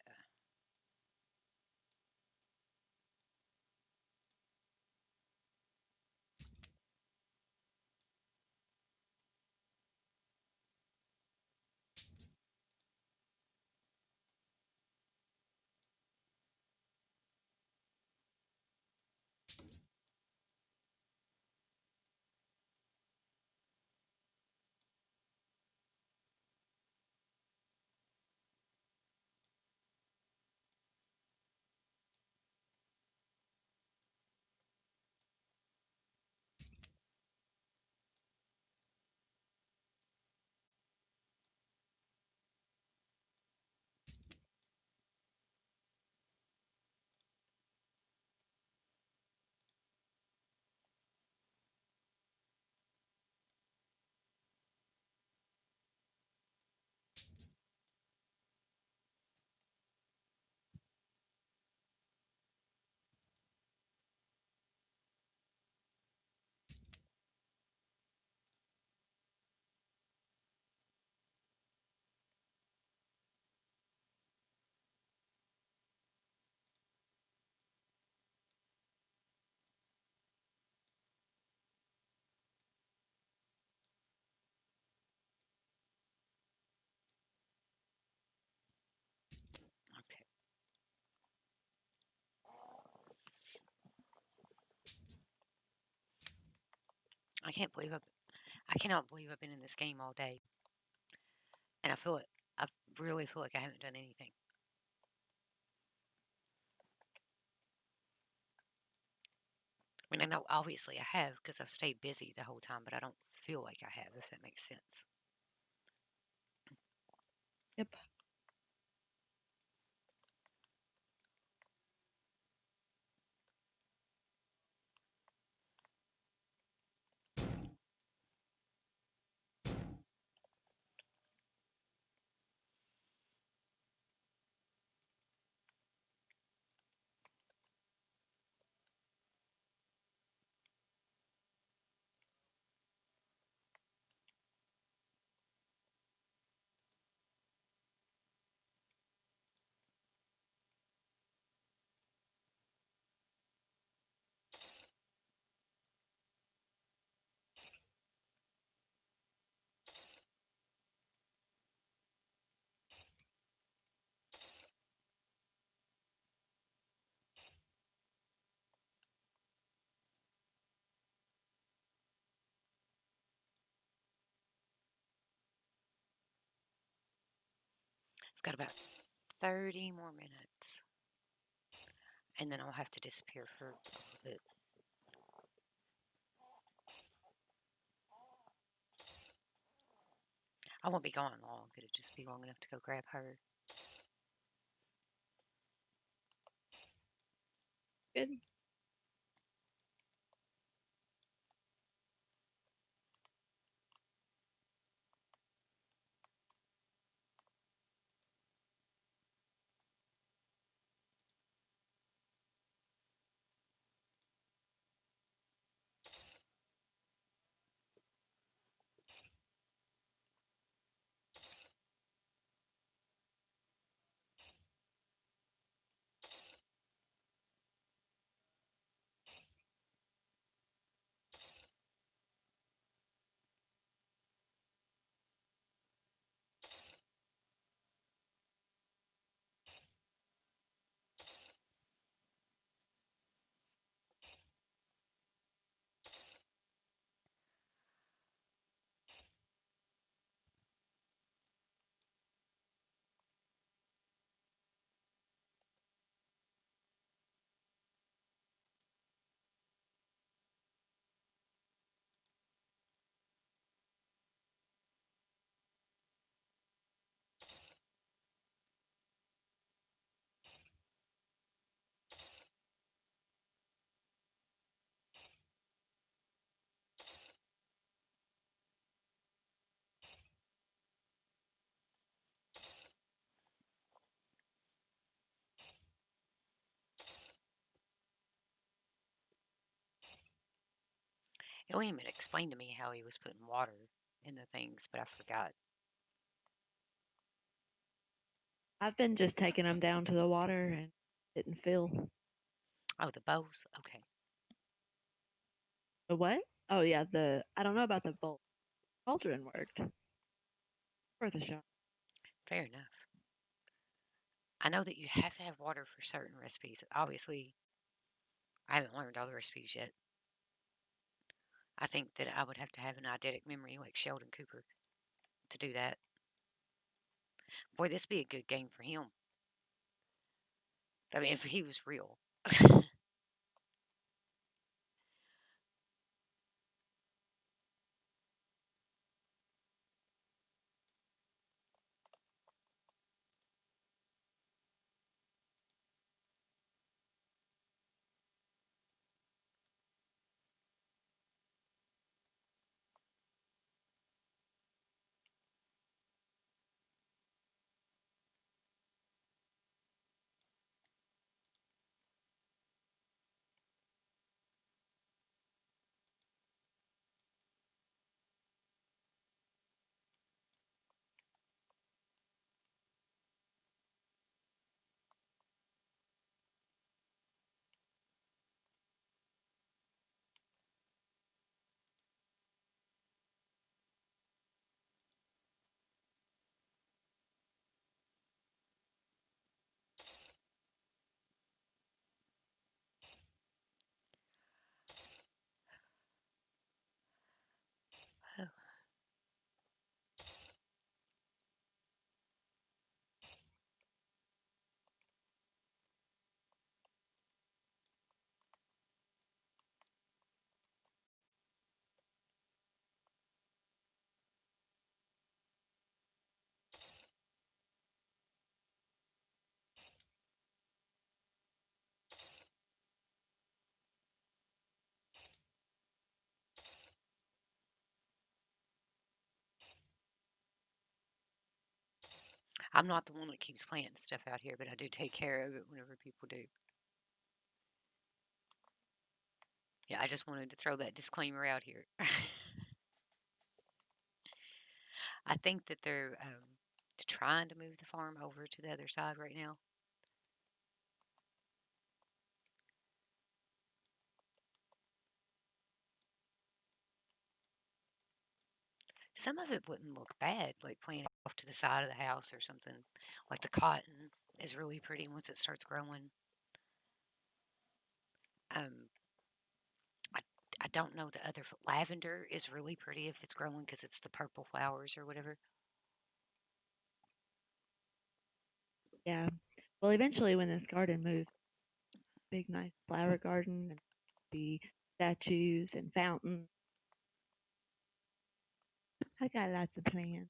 [SPEAKER 1] Okay. I can't believe I cannot believe I've been in this game all day, and I really feel like I haven't done anything. I mean, I know obviously I have because I've stayed busy the whole time, but I don't feel like I have, if that makes sense.
[SPEAKER 3] Yep.
[SPEAKER 1] I've got about 30 more minutes, and then I'll have to disappear for a little bit. I won't be gone long. It'll just be long enough to go grab her.
[SPEAKER 3] Good.
[SPEAKER 1] William had explained to me how he was putting water in the things, but I forgot.
[SPEAKER 3] I've been just taking them down to the water and didn't fill.
[SPEAKER 1] Oh, the bows? Okay,
[SPEAKER 3] The what? Oh yeah, the I don't know about the bowl. Cauldron worked. Worth a shot.
[SPEAKER 1] fair enough. I know that you have to have water for certain recipes. Obviously, I haven't learned all the recipes yet. I think that I would have to have an eidetic memory like Sheldon Cooper to do that. Boy, this would be a good game for him. I mean, if he was real. I'm not the one that keeps planting stuff out here, but I do take care of it whenever people do. Yeah, I just wanted to throw that disclaimer out here. I think that they're trying to move the farm over to the other side right now. Some of it wouldn't look bad, like planting off to the side of the house or something. Like the cotton is really pretty once it starts growing. Um, I, I don't know the other lavender is really pretty if it's growing because it's the purple flowers or whatever.
[SPEAKER 3] Yeah. Well, eventually, when this garden moves, big nice flower garden and be statues and fountains. I got lots of plans.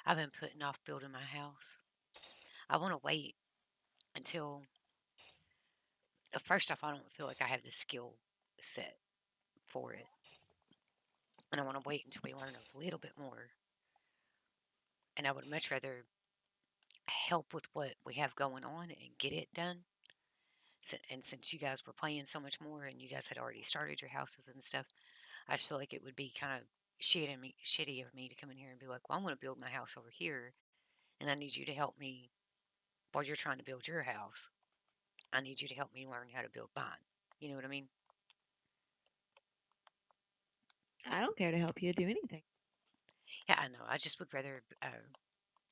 [SPEAKER 1] I've been putting off building my house. I want to wait until, first off, I don't feel like I have the skill set for it. And I want to wait until we learn a little bit more. And I would much rather help with what we have going on and get it done. And since you guys were playing so much more and you guys had already started your houses and stuff, I just feel like it would be kind of shitty of me to come in here and be like, well, I'm going to build my house over here. And I need you to help me while you're trying to build your house. I need you to help me learn how to build mine. You know what I mean?
[SPEAKER 3] I don't care to help you do anything.
[SPEAKER 1] Yeah, I know. I just would rather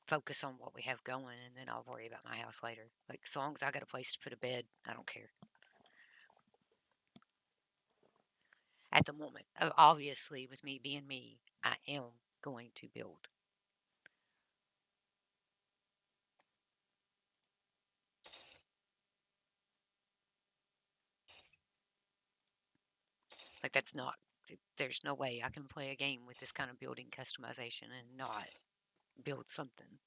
[SPEAKER 1] focus on what we have going and then I'll worry about my house later. Like, as long as I got a place to put a bed, I don't care. At the moment, obviously, with me being me, I am going to build. Like, that's not, there's no way I can play a game with this kind of building customization and not build something.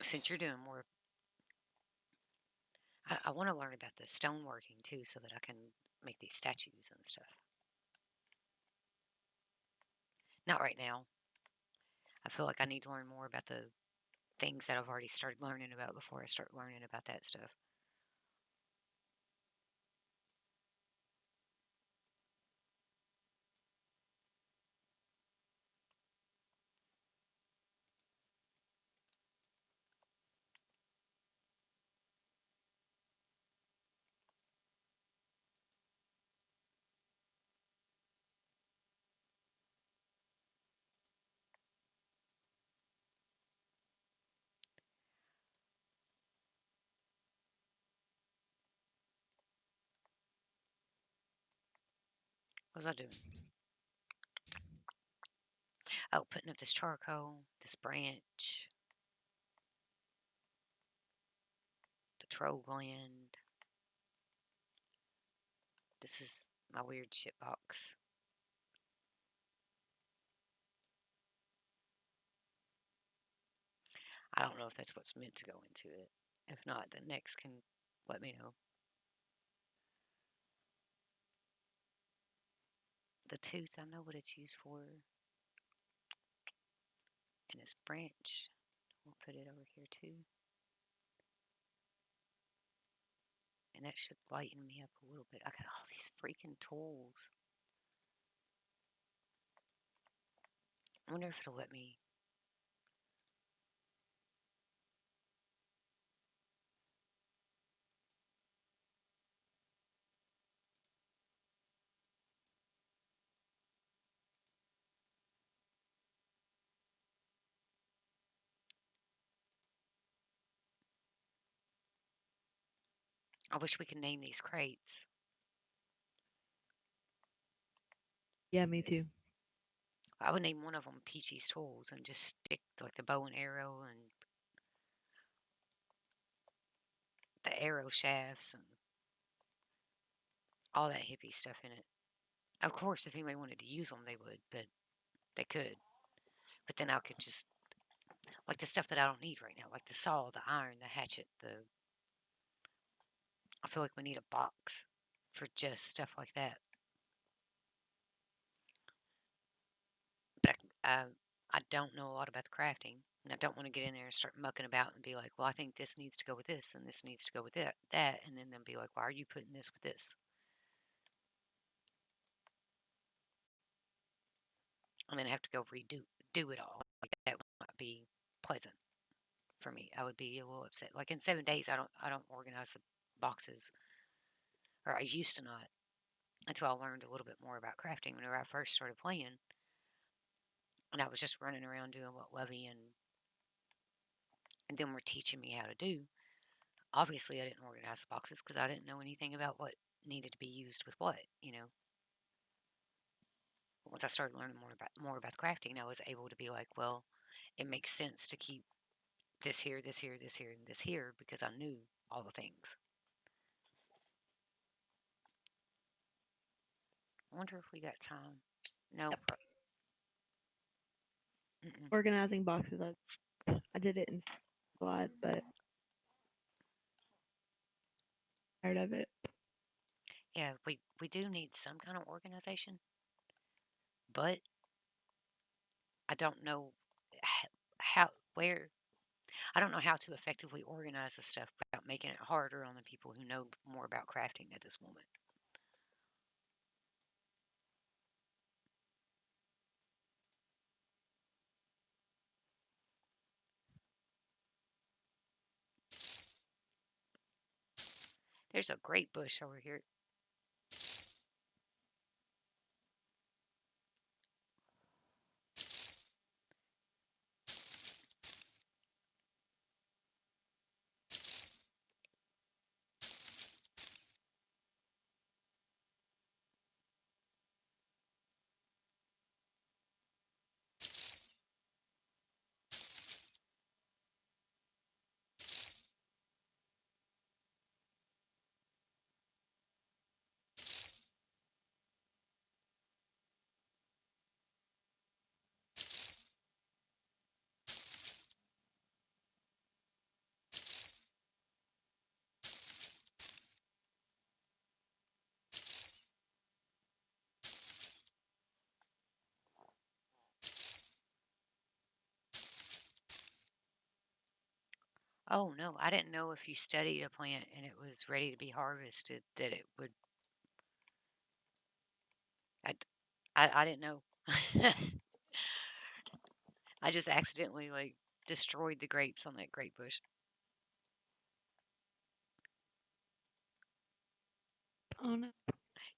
[SPEAKER 1] Since you're doing more, I want to learn about the stoneworking too, so that I can make these statues and stuff. Not right now. I feel like I need to learn more about the things that I've already started learning about before I start learning about that stuff. What was I doing? Oh, putting up this charcoal, this branch, the troll gland. This is my weird shit box. I don't know if that's what's meant to go into it. If not, then next can let me know. The tooth, I know what it's used for. And this branch, we'll put it over here too. And that should lighten me up a little bit. I got all these freaking tools. I wonder if it'll let me. I wish we could name these crates.
[SPEAKER 3] Yeah, me too.
[SPEAKER 1] I would name one of them Peachy's Tools and just stick like the bow and arrow and the arrow shafts and all that hippie stuff in it. Of course, if anybody wanted to use them, they would, but they could. But then I could just, like the stuff that I don't need right now, like the saw, the iron, the hatchet, the. I feel like we need a box for just stuff like that. But I don't know a lot about the crafting, and I don't want to get in there and start mucking about and be like, well, I think this needs to go with this, and this needs to go with that, and then they'll be like, why are you putting this with this? I'm gonna have to go do it all. Like that would not be pleasant for me. I would be a little upset. Like in 7 days, I don't organize the boxes, or I used to not until I learned a little bit more about crafting. Whenever I first started playing, and I was just running around doing what Lovey and them were teaching me how to do. Obviously, I didn't organize the boxes because I didn't know anything about what needed to be used with what. Once I started learning more about the crafting, I was able to be like, well, it makes sense to keep this here, this here, this here, and this here because I knew all the things. I wonder if we got time. No.
[SPEAKER 3] Yep.
[SPEAKER 1] Mm-mm.
[SPEAKER 3] Organizing boxes. I did it in Slide, but tired of it.
[SPEAKER 1] Yeah, we do need some kind of organization, but I don't know how where I don't know how to effectively organize the stuff without making it harder on the people who know more about crafting at this moment. There's a great bush over here. Oh, no, I didn't know if you studied a plant and it was ready to be harvested that it would. I, I didn't know. I just accidentally like destroyed the grapes on that grape bush.
[SPEAKER 3] Oh no.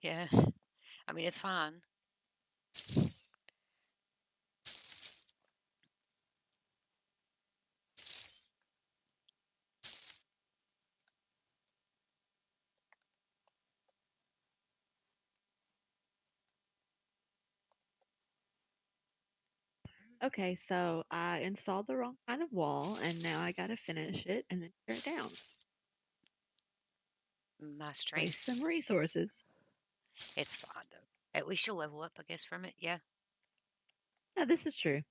[SPEAKER 1] Yeah, I mean it's fine.
[SPEAKER 3] Okay, so I installed the wrong kind of wall, and now I gotta finish it and then tear it down.
[SPEAKER 1] My
[SPEAKER 3] Waste
[SPEAKER 1] strength,
[SPEAKER 3] some resources.
[SPEAKER 1] it's fine though. At least you'll level up, I guess, from it. Yeah,
[SPEAKER 3] Yeah, this is true.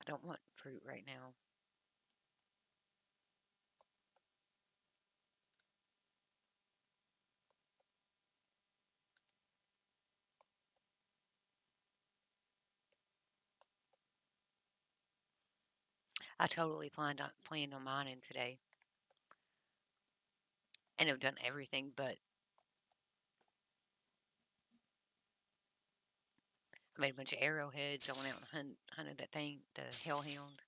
[SPEAKER 1] I don't want fruit right now. I totally planned on mining today, and have done everything but I made a bunch of arrowheads. I went out and hunted that thing, the hellhound.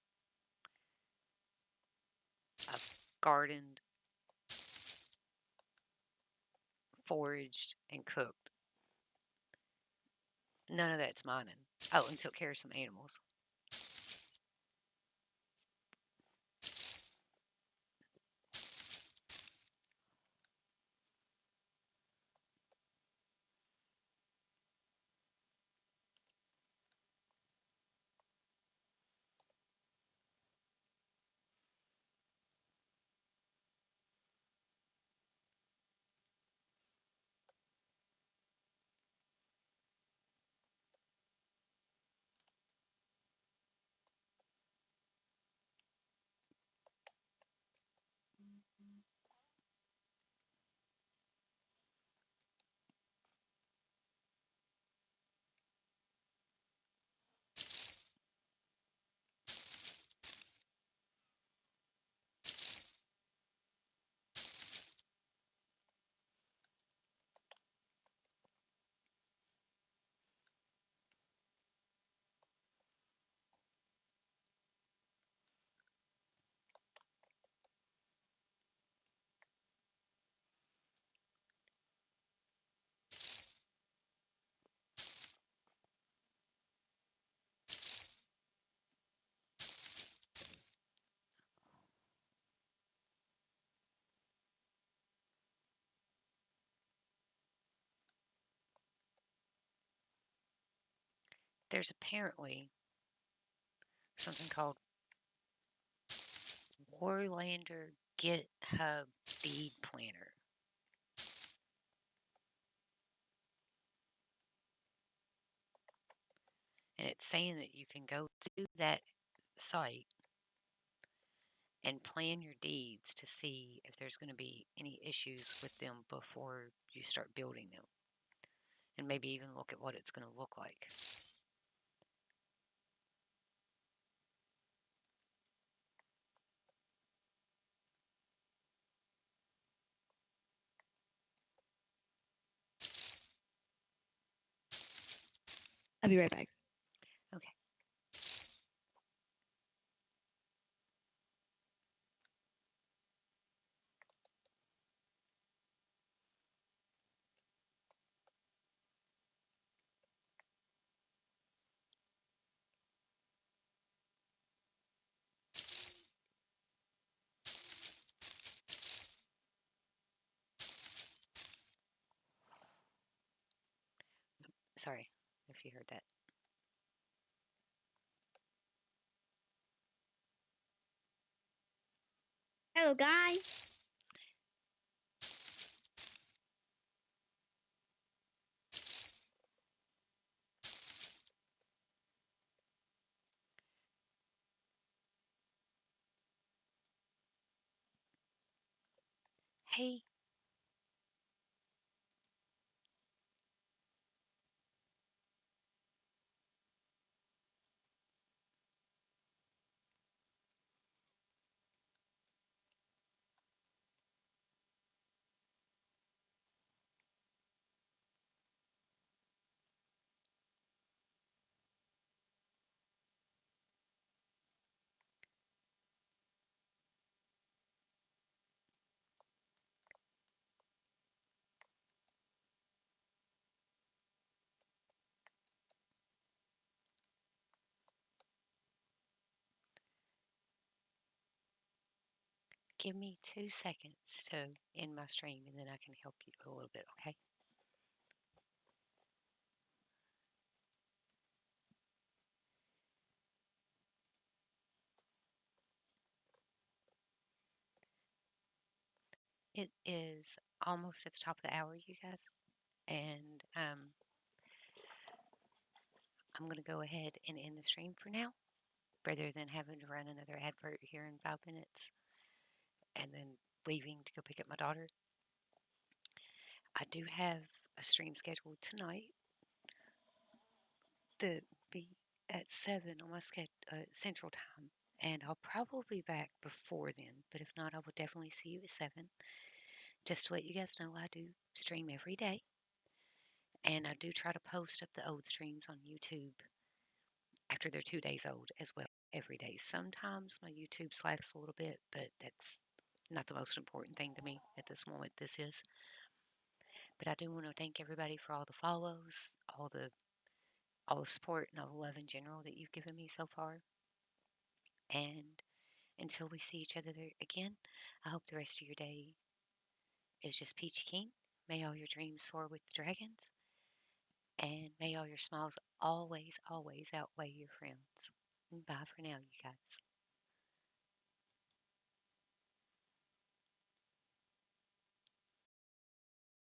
[SPEAKER 1] I've gardened, foraged, and cooked. None of that's mining. Oh, and took care of some animals. There's apparently something called Warlander GitHub Feed Planner. And it's saying that you can go to that site and plan your deeds to see if there's going to be any issues with them before you start building them. And maybe even look at what it's going to look like.
[SPEAKER 3] I'll be right back.
[SPEAKER 1] Okay. Sorry if you heard that.
[SPEAKER 4] Hello, guys.
[SPEAKER 1] Hey, give me 2 seconds to end my stream and then I can help you a little bit, okay? It is almost at the top of the hour, you guys, and I'm going to go ahead and end the stream for now rather than having to run another advert here in 5 minutes and then leaving to go pick up my daughter. I do have a stream scheduled tonight that be at 7 on my Central Time, and I'll probably be back before then, but if not, I will definitely see you at 7. Just to let you guys know, I do stream every day, and I do try to post up the old streams on YouTube after they're 2 days old as well every day. Sometimes my YouTube slacks a little bit, but that's not the most important thing to me at this moment. This is. But I do want to thank everybody for all the follows, all the support and all the love in general that you've given me so far. And until we see each other there again, I hope the rest of your day is just peachy keen. May all your dreams soar with dragons. And may all your smiles always, always outweigh your frowns. Bye for now, you guys.